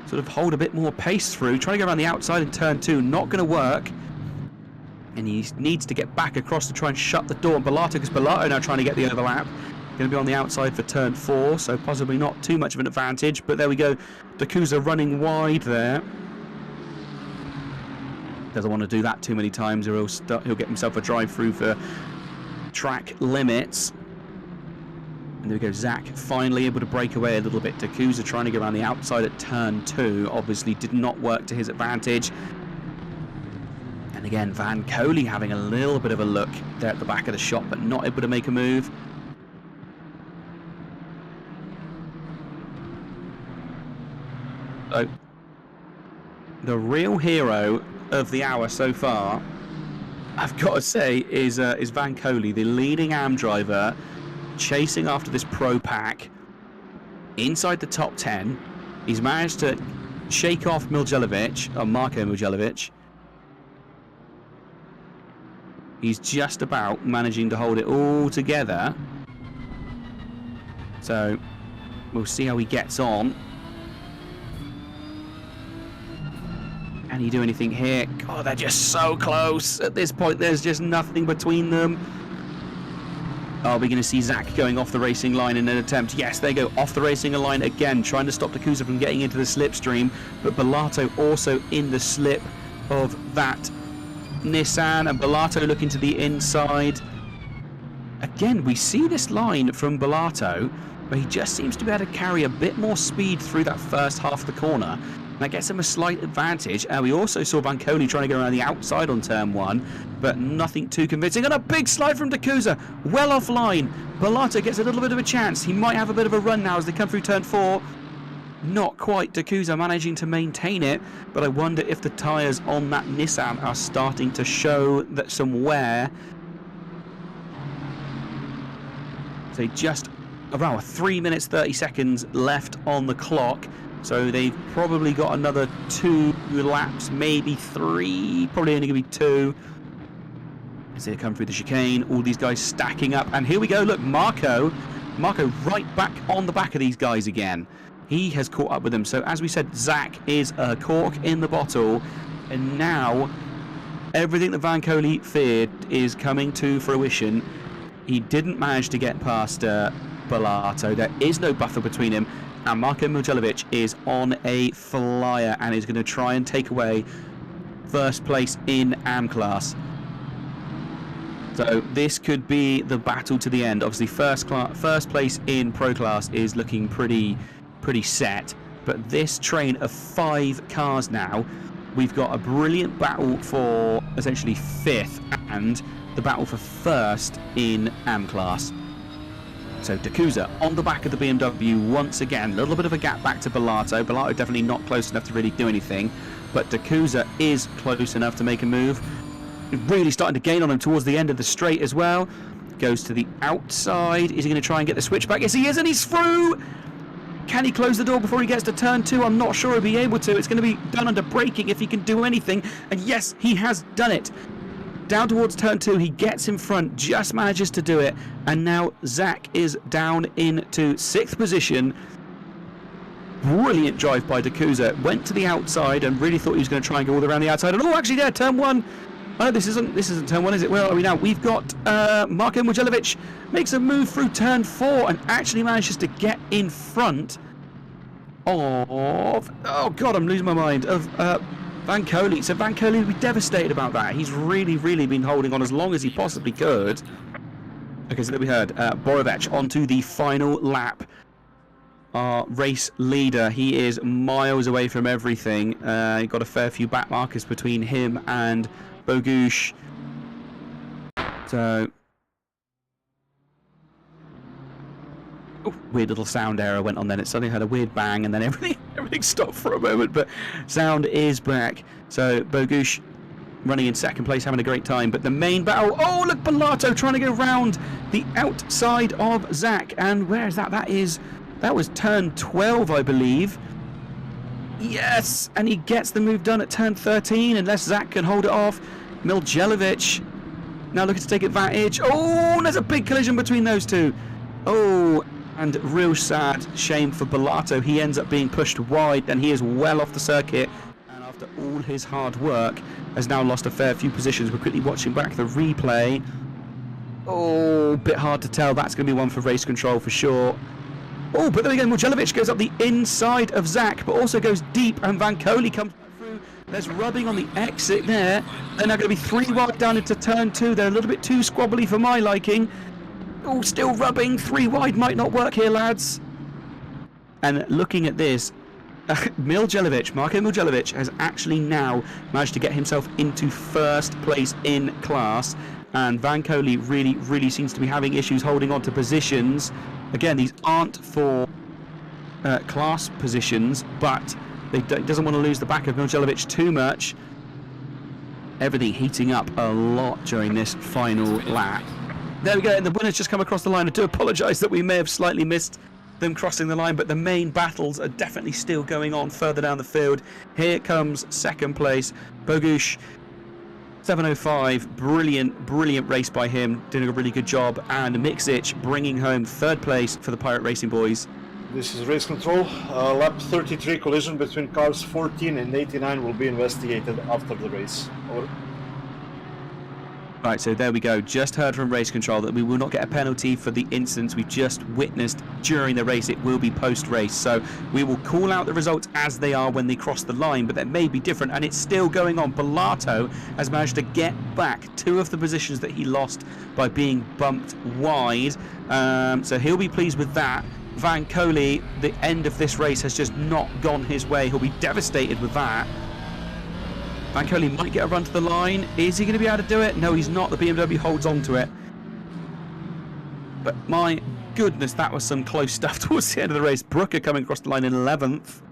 sort of hold a bit more pace through, trying to go around the outside in turn 2, not going to work. And he needs to get back across to try and shut the door on Bellato, because Bellato now trying to get the overlap. Going to be on the outside for turn 4, so possibly not too much of an advantage. But there we go, Dakuza running wide there. Doesn't want to do that too many times, or he'll get himself a drive-through for track limits. And there we go, Zach finally able to break away a little bit. Dakuza trying to go around the outside at turn 2, obviously did not work to his advantage. And again, Van Coley having a little bit of a look there at the back of the shop, but not able to make a move. So, the real hero of the hour so far, I've got to say, is Van Coley, the leading AM driver, chasing after this Pro Pack inside the top 10. He's managed to shake off Mujolovich, or Marko Mujolovich. He's just about managing to hold it all together. So we'll see how he gets on. Can he do anything here? God, they're just so close. At this point, there's just nothing between them. Are we going to see Zach going off the racing line in an attempt? Yes, they go off the racing line again, trying to stop Dakuza from getting into the slipstream. But Bellato also in the slip of that Nissan, and Bellato looking to the inside. Again, we see this line from Bellato, but he just seems to be able to carry a bit more speed through that first half of the corner. That gets him a slight advantage. We also saw Van Coley trying to go around the outside on turn 1, but nothing too convincing. And a big slide from Dakuza, well offline. Bellato gets a little bit of a chance. He might have a bit of a run now as they come through turn 4. Not quite. Dakuza managing to maintain it, but I wonder if the tyres on that Nissan are starting to show that some wear. So just around 3 minutes 30 seconds left on the clock. So they've probably got another 2 laps, maybe 3, probably only going to be 2. As they come through the chicane, all these guys stacking up. And here we go, look, Marko right back on the back of these guys again. He has caught up with them. So as we said, Zach is a cork in the bottle. And now everything that Van Coley feared is coming to fruition. He didn't manage to get past Bellato. There is no buffer between him. And Marko Mujolovich is on a flyer and is going to try and take away first place in AM class. So this could be the battle to the end. Obviously, first place in Pro class is looking pretty set. But this train of 5 cars now, we've got a brilliant battle for essentially 5th and the battle for 1st in AM class. So Dakuza on the back of the BMW once again. A little bit of a gap back to Bellato. Bellato definitely not close enough to really do anything. But Dakuza is close enough to make a move. Really starting to gain on him towards the end of the straight as well. Goes to the outside. Is he going to try and get the switchback? Yes, he is, and he's through! Can he close the door before he gets to turn 2? I'm not sure he'll be able to. It's going to be done under braking if he can do anything. And yes, he has done it. Down towards turn 2, he gets in front, just manages to do it, and now Zach is down into 6th position. Brilliant drive by Dakuza. Went to the outside and really thought he was going to try and go all the way around the outside. And actually there, turn 1. Oh, this isn't turn 1, is it? Where are we now? We've got Marko Mujolovich makes a move through turn 4 and actually manages to get in front of, oh God, I'm losing my mind, of Van Coley. So Van Coley will be devastated about that. He's really been holding on as long as he possibly could. Okay, so there we heard Mujolovich onto the final lap. Our race leader, he is miles away from everything. He got a fair few back markers between him and Bogusz. So Oh, weird little sound error went on then. It suddenly had a weird bang and then everything stopped for a moment, but sound is back. So Bogusz running in second place, having a great time. But the main battle, oh look, Bellato trying to go round the outside of Zach. And where is that? That was turn 12, I believe. Yes, and he gets the move done at turn 13, unless Zach can hold it off. Mogyoród now looking to take advantage. Oh, there's a big collision between those two. Oh, and real sad shame for Bellato. He ends up being pushed wide, and he is well off the circuit. And after all his hard work, has now lost a fair few positions. We're quickly watching back the replay. Oh, bit hard to tell. That's going to be one for race control for sure. Oh, but there we go. Mujolovich goes up the inside of Zach, but also goes deep, and Vankoli comes back through. There's rubbing on the exit there. They're now going to be 3 wide down into turn 2. They're a little bit too squabbly for my liking. Oh, still rubbing. 3 wide might not work here, lads. And looking at this, Marko Mujolovich has actually now managed to get himself into first place in class. And Vankoli really seems to be having issues holding on to positions. Again, these aren't for class positions, but he doesn't want to lose the back of Mujolovich too much. Everything heating up a lot during this final lap. There we go, and the winner's just come across the line. I do apologise that we may have slightly missed them crossing the line, but the main battles are definitely still going on further down the field. Here comes second place, Bogusz, 7:05, brilliant race by him, doing a really good job, and Miksic bringing home third place for the Pirate Racing boys. This is race control. Lap 33 collision between cars 14 and 89 will be investigated after the race. Over. Right, so there we go. Just heard from race control that we will not get a penalty for the incidents we've just witnessed during the race. It will be post-race. So we will call out the results as they are when they cross the line, but that may be different, and it's still going on. Bellato has managed to get back 2 of the positions that he lost by being bumped wide. So he'll be pleased with that. Vankoli, the end of this race has just not gone his way. He'll be devastated with that. Vankoli might get a run to the line. Is he going to be able to do it? No, he's not. The BMW holds on to it. But my goodness, that was some close stuff towards the end of the race. Brooker coming across the line in 11th.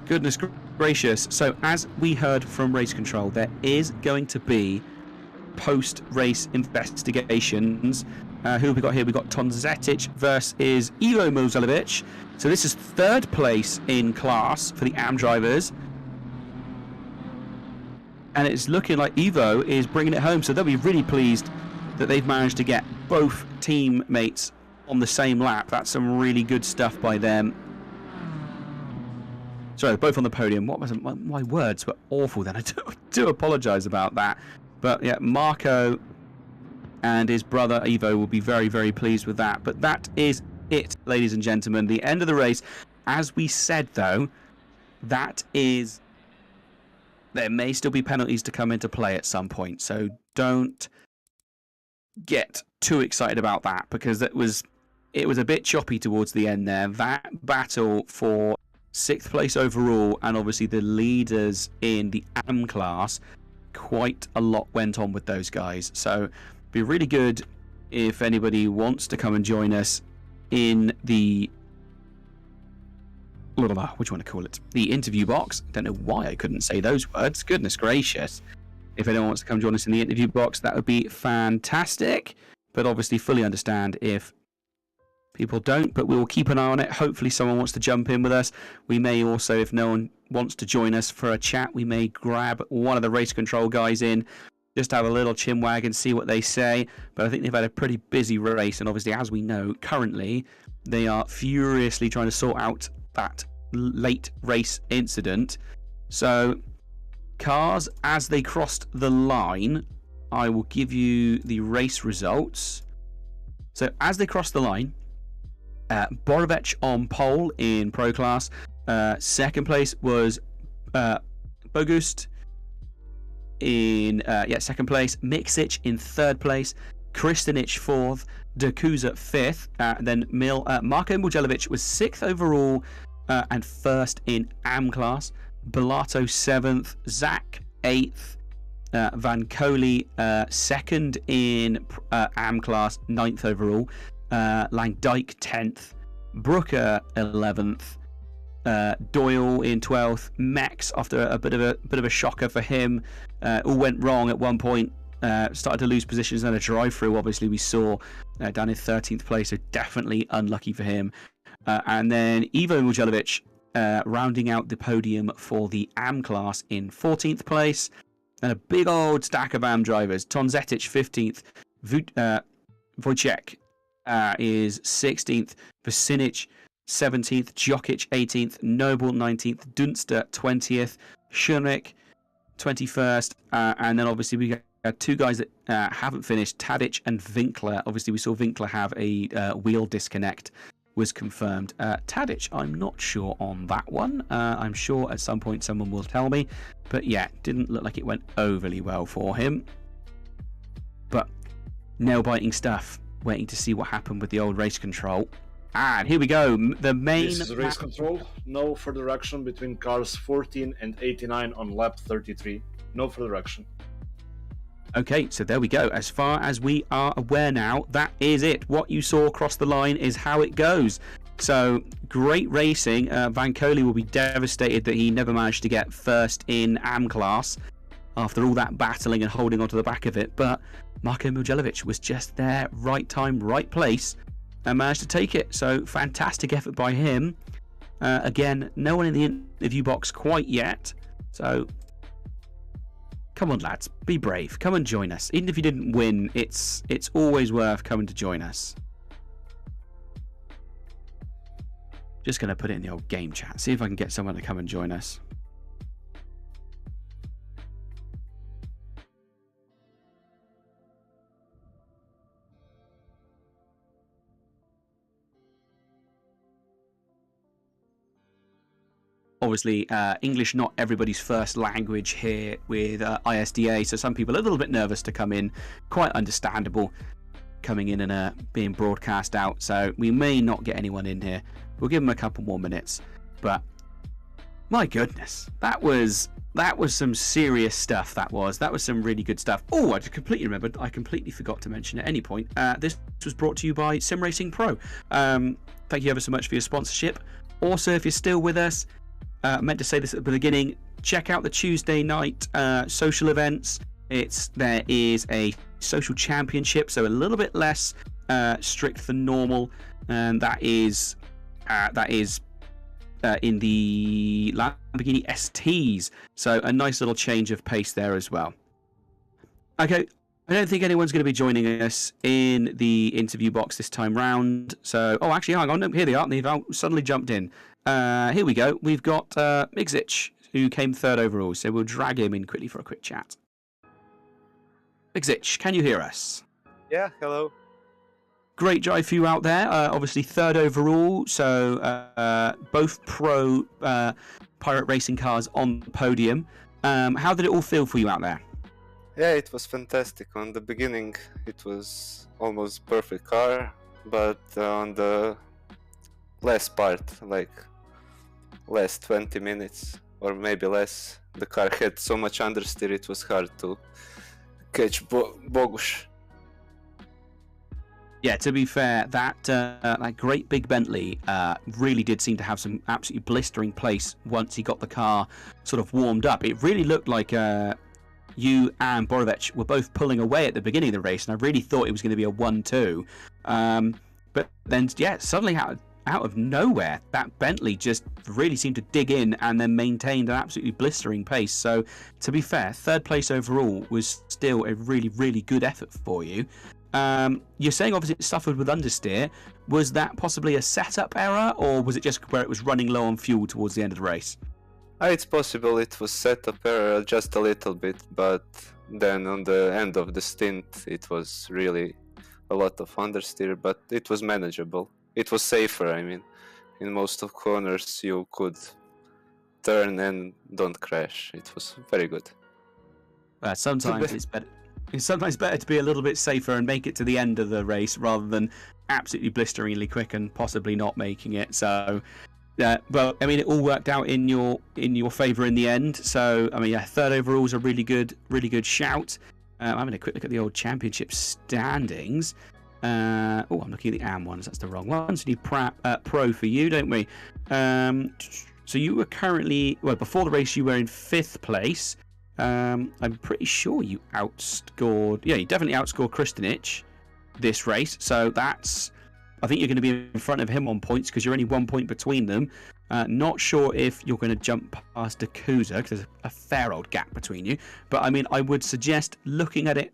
Goodness gracious. So as we heard from race control, there is going to be post-race investigations. Who have we got here? We've got Tonzetic versus Ivo Mujolovich. So this is third place in class for the AM drivers. And it's looking like Ivo is bringing it home, so they'll be really pleased that they've managed to get both teammates on the same lap. That's some really good stuff by them. Sorry, both on the podium. What was it? My words were awful then. I do apologise about that. But yeah, Marco and his brother Ivo will be very pleased with that. But that is it, ladies and gentlemen. The end of the race. As we said, though, that is... There may still be penalties to come into play at some point, so don't get too excited about that, because it was a bit choppy towards the end there. That battle for 6th place overall, and obviously the leaders in the AM class, quite a lot went on with those guys. So it'd be really good if anybody wants to come and join us in the... what do you want to call it? The interview box. Don't know why I couldn't say those words. Goodness gracious. If anyone wants to come join us in the interview box, that would be fantastic. But obviously fully understand if people don't, but we will keep an eye on it. Hopefully someone wants to jump in with us. We may also, if no one wants to join us for a chat, we may grab one of the race control guys in, just have a little chinwag and see what they say. But I think they've had a pretty busy race, and obviously, as we know, currently they are furiously trying to sort out that late race incident. So cars, as they crossed the line, I will give you the race results. So as they crossed the line, Motorsport on pole in pro class, second place was Bogusz in second place, Miksic in third place, Kristinic fourth, Dakuza fifth, then Marko Mujolovich was 6th overall and first in AM class, Bellato 7th, Zach 8th, Vankoli second in AM class, 9th overall, Lang Dyke 10th, Brooker 11th, Doyle in 12th, Max after a bit of a shocker for him. All went wrong at one point. Started to lose positions and a drive-through. Obviously, we saw down in 13th place, so definitely unlucky for him. And then Ivo Mujolovich rounding out the podium for the AM class in 14th place. And a big old stack of AM drivers. Tonzetic 15th, Wojciech is 16th, Vasinic 17th, Jokic 18th, Noble 19th, Dunster 20th, Schunrick 21st, and then obviously we got two guys that haven't finished, Tadic and Winkler. Obviously we saw Winkler have a wheel disconnect, was confirmed. Tadic, I'm not sure on that one. I'm sure at some point someone will tell me, but yeah, didn't look like it went overly well for him. But nail-biting stuff. Waiting to see what happened with the old race control. And here we go. The main... This is race control. No further action between cars 14 and 89 on lap 33. No further action. Okay, so there we go. As far as we are aware now, that is it. What you saw across the line is how it goes. So, great racing. Van Coley will be devastated that he never managed to get first in AM class after all that battling and holding onto the back of it. But Marko Mujolovich was just there, right time, right place, and managed to take it. So fantastic effort by him. Again, no one in the interview box quite yet. So come on, lads, be brave. Come and join us. Even if you didn't win, it's always worth coming to join us. Just going to put it in the old game chat. See if I can get someone to come and join us. Obviously, English not everybody's first language here with ISDA, so some people are a little bit nervous to come in. Quite understandable, coming in and being broadcast out. So we may not get anyone in here. We'll give them a couple more minutes. But my goodness, that was some serious stuff. That was some really good stuff. Oh, I just completely remembered. I completely forgot to mention at any point. This was brought to you by Sim Racing Pro. Thank you ever so much for your sponsorship. Also, if you're still with us. I meant to say this at the beginning. Check out the Tuesday night social events. There is a social championship, so a little bit less strict than normal, and that is in the Lamborghini STs. So a nice little change of pace there as well. Okay, I don't think anyone's going to be joining us in the interview box this time round. So, oh, actually, hang on. No, here they are. They've suddenly jumped in. Here we go. We've got Migzic, who came third overall. So we'll drag him in quickly for a quick chat. Migzic, can you hear us? Yeah, hello. Great drive for you out there. Obviously, third overall. So both pro Pirate Racing cars on the podium. How did it all feel for you out there? Yeah, it was fantastic. On the beginning, it was almost perfect car, but on the last part, like last 20 minutes or maybe less, the car had so much understeer it was hard to catch Bogusz. Yeah, to be fair, that great big Bentley really did seem to have some absolutely blistering pace once he got the car sort of warmed up. It really looked like you and Borovec were both pulling away at the beginning of the race, and I really thought it was going to be a 1-2. But then, yeah, suddenly out of nowhere, that Bentley just really seemed to dig in and then maintained an absolutely blistering pace. So, to be fair, third place overall was still a really, really good effort for you. You're saying obviously it suffered with understeer. Was that possibly a setup error, or was it just where it was running low on fuel towards the end of the race? It's possible it was setup error just a little bit, but then on the end of the stint it was really a lot of understeer, but it was manageable. It was safer, I mean. In most of corners you could turn and don't crash. It was very good. Sometimes it's better. It's sometimes better to be a little bit safer and make it to the end of the race rather than absolutely blisteringly quick and possibly not making it. So, but I mean, it all worked out in your favour in the end. So, I mean, yeah, third overall is a really good shout. I'm having a quick look at the old championship standings. I'm looking at the AM ones. That's the wrong one. So we need Pro for you, don't we? So you were currently, well, before the race, you were in 5th place. I'm pretty sure you outscored. Yeah, you definitely outscored Kristinich this race. So that's, I think you're going to be in front of him on points because you're only 1 point between them. Not sure if you're going to jump past Dakuza because there's a fair old gap between you. But I mean, I would suggest looking at it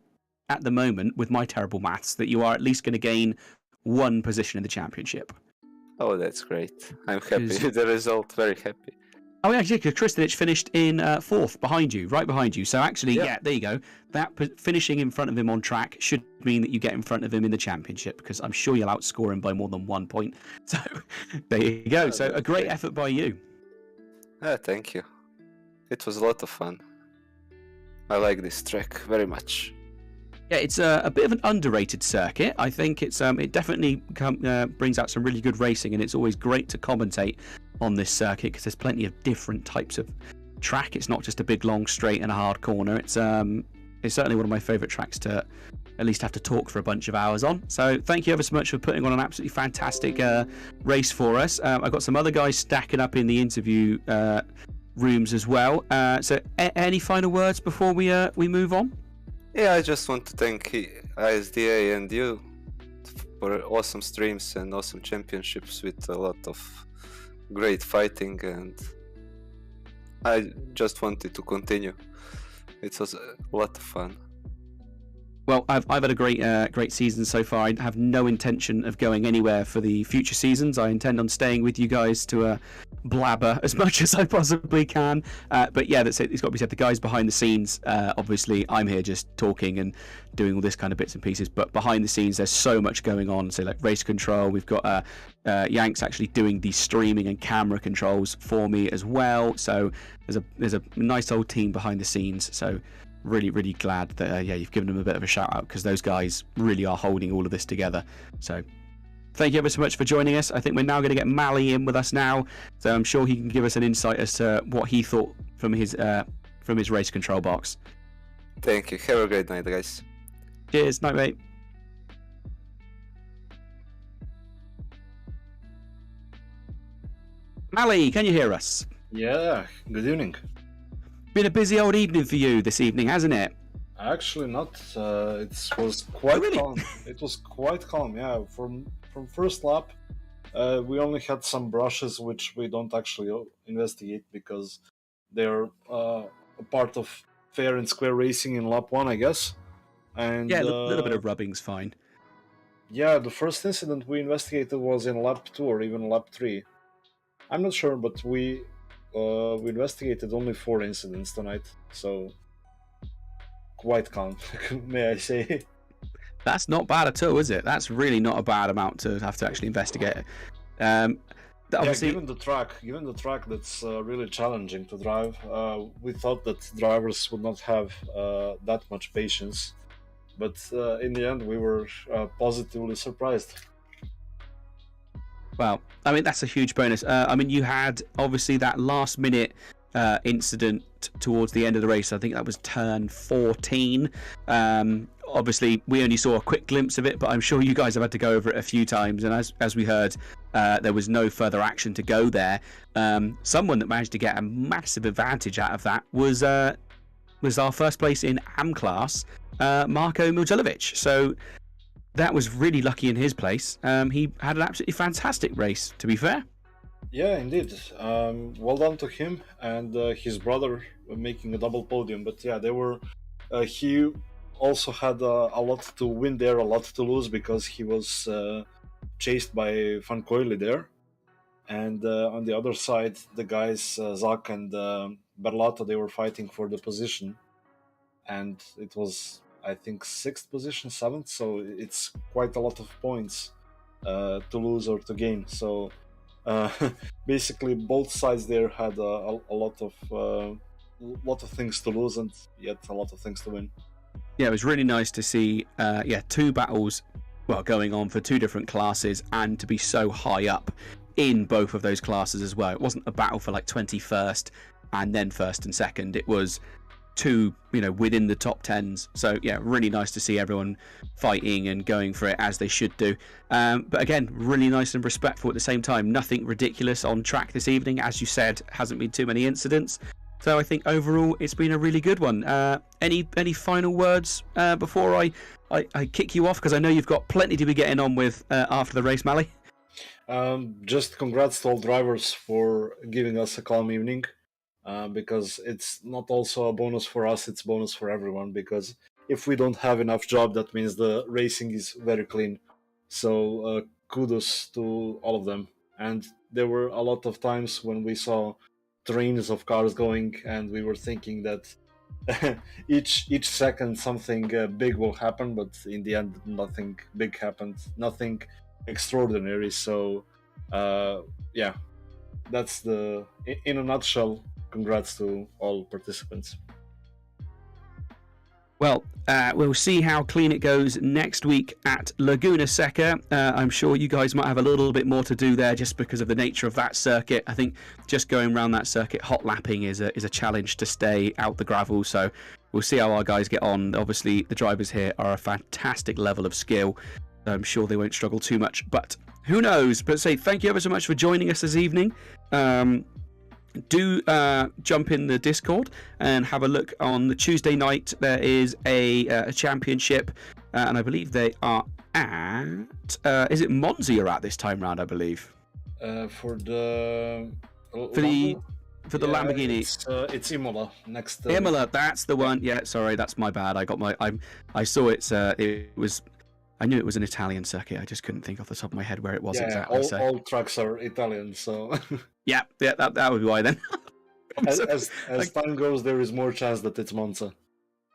at the moment with my terrible maths that you are at least going to gain 1 position in the championship. Oh, that's great. I'm happy with the result. Very happy. Oh, yeah, because Kristinich finished in 4th behind you, right behind you. So actually, yeah, there you go. That finishing in front of him on track should mean that you get in front of him in the championship because I'm sure you'll outscore him by more than 1 point. So there you go. So a great effort by you. Thank you. It was a lot of fun. I like this track very much. Yeah, it's a bit of an underrated circuit. I think it definitely brings out some really good racing, and it's always great to commentate on this circuit because there's plenty of different types of track. It's not just a big long straight and a hard corner. It's certainly one of my favourite tracks to at least have to talk for a bunch of hours on. So thank you ever so much for putting on an absolutely fantastic race for us. I've got some other guys stacking up in the interview rooms as well. So any final words before we move on? Yeah, I just want to thank ISDA and you for awesome streams and awesome championships with a lot of great fighting, and I just wanted to continue. It was a lot of fun. Well, I've had a great season so far. I have no intention of going anywhere for the future seasons. I intend on staying with you guys to blabber as much as I possibly can. But yeah, that's it. It's got to be said. The guys behind the scenes, obviously, I'm here just talking and doing all this kind of bits and pieces. But behind the scenes, there's so much going on. So like race control, we've got Yanks actually doing the streaming and camera controls for me as well. So there's a nice old team behind the scenes. So really glad that you've given them a bit of a shout out because those guys really are holding all of this together. So thank you ever so much for joining us. I think we're now going to get Mally in with us now, so I'm sure he can give us an insight as to what he thought from his race control box. Thank you. Have a great night, guys. Cheers. Night, mate. Mally, can you hear us? Yeah, good evening. Been a busy old evening for you this evening, hasn't it? Actually not. It was quite really? calm. It was quite calm, yeah. From first lap, we only had some brushes which we don't actually investigate because they're a part of fair and square racing in lap 1, I guess. And yeah, a little bit of rubbing's fine. Yeah, the first incident we investigated was in lap 2 or even lap 3. I'm not sure, but we investigated only 4 incidents tonight, so quite calm, may I say. That's not bad at all, is it? That's really not a bad amount to have to actually investigate. Obviously, given the track that's really challenging to drive, we thought that drivers would not have that much patience, but in the end we were positively surprised. Well, I mean, that's a huge bonus. I mean, you had obviously that last minute incident towards the end of the race. I think that was turn 14. Obviously, we only saw a quick glimpse of it, but I'm sure you guys have had to go over it a few times. And as we heard, there was no further action to go there. Someone that managed to get a massive advantage out of that was our first place in AM class, Marko Mujolovich. So that was really lucky in his place. He had an absolutely fantastic race, to be fair. Yeah, indeed. Well done to him and his brother making a double podium. But yeah, they were. He also had a lot to win there, a lot to lose because he was chased by Van Coyle there. And on the other side, the guys Zak and Berlato, they were fighting for the position, and it was, I think, 6th position, 7th. So it's quite a lot of points to lose or to gain. So. Basically, both sides there had a lot of things to lose and yet a lot of things to win. Yeah, it was really nice to see 2 battles going on for 2 different classes and to be so high up in both of those classes as well. It wasn't a battle for like 21st and then 1st and 2nd. It was two, within the top tens. So yeah, really nice to see everyone fighting and going for it as they should do. But again, really nice and respectful at the same time. Nothing ridiculous on track this evening, as you said. Hasn't been too many incidents. So I think overall it's been a really good one. Any final words before I kick you off, because I know you've got plenty to be getting on with after the race, Mally? Just congrats to all drivers for giving us a calm evening, because it's not also a bonus for us, it's bonus for everyone, because if we don't have enough job, that means the racing is very clean. So kudos to all of them. And there were a lot of times when we saw trains of cars going and we were thinking that each second something big will happen, but in the end nothing big happened, nothing extraordinary. So yeah, that's in a nutshell. Congrats to all participants. Well, we'll see how clean it goes next week at Laguna Seca. I'm sure you guys might have a little bit more to do there just because of the nature of that circuit. I think just going around that circuit, hot lapping is a challenge to stay out the gravel. So we'll see how our guys get on. Obviously, the drivers here are a fantastic level of skill. I'm sure they won't struggle too much, but who knows? But say thank you ever so much for joining us this evening. Do jump in the Discord and have a look on the Tuesday night. There is a championship, and I believe they are at is it Monza you're at this time round, I believe, for the Lamborghini. It's Imola next. Imola, that's the one. Yeah, sorry, that's my bad. I saw it was. I knew it was an Italian circuit. I just couldn't think off the top of my head where it was exactly. All tracks are Italian, so yeah, that would be why then. as time goes, there is more chance that it's Monza.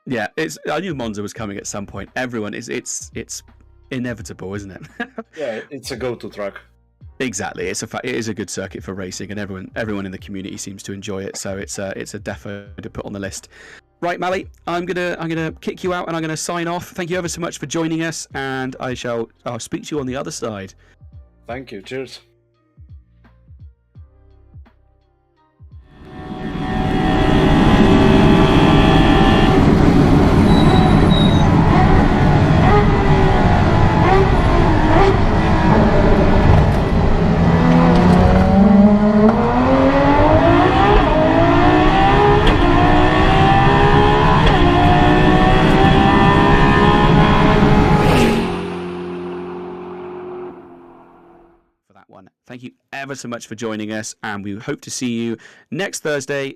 Yeah, I knew Monza was coming at some point. Everyone it's inevitable, isn't it? Yeah, it's a go-to track. Exactly, it is a good circuit for racing, and everyone in the community seems to enjoy it. So it's a defo to put on the list. Right, Mally, I'm gonna kick you out and I'm gonna sign off. Thank you ever so much for joining us, and I'll speak to you on the other side. Thank you. Cheers. Thank you ever so much for joining us, and we hope to see you next Thursday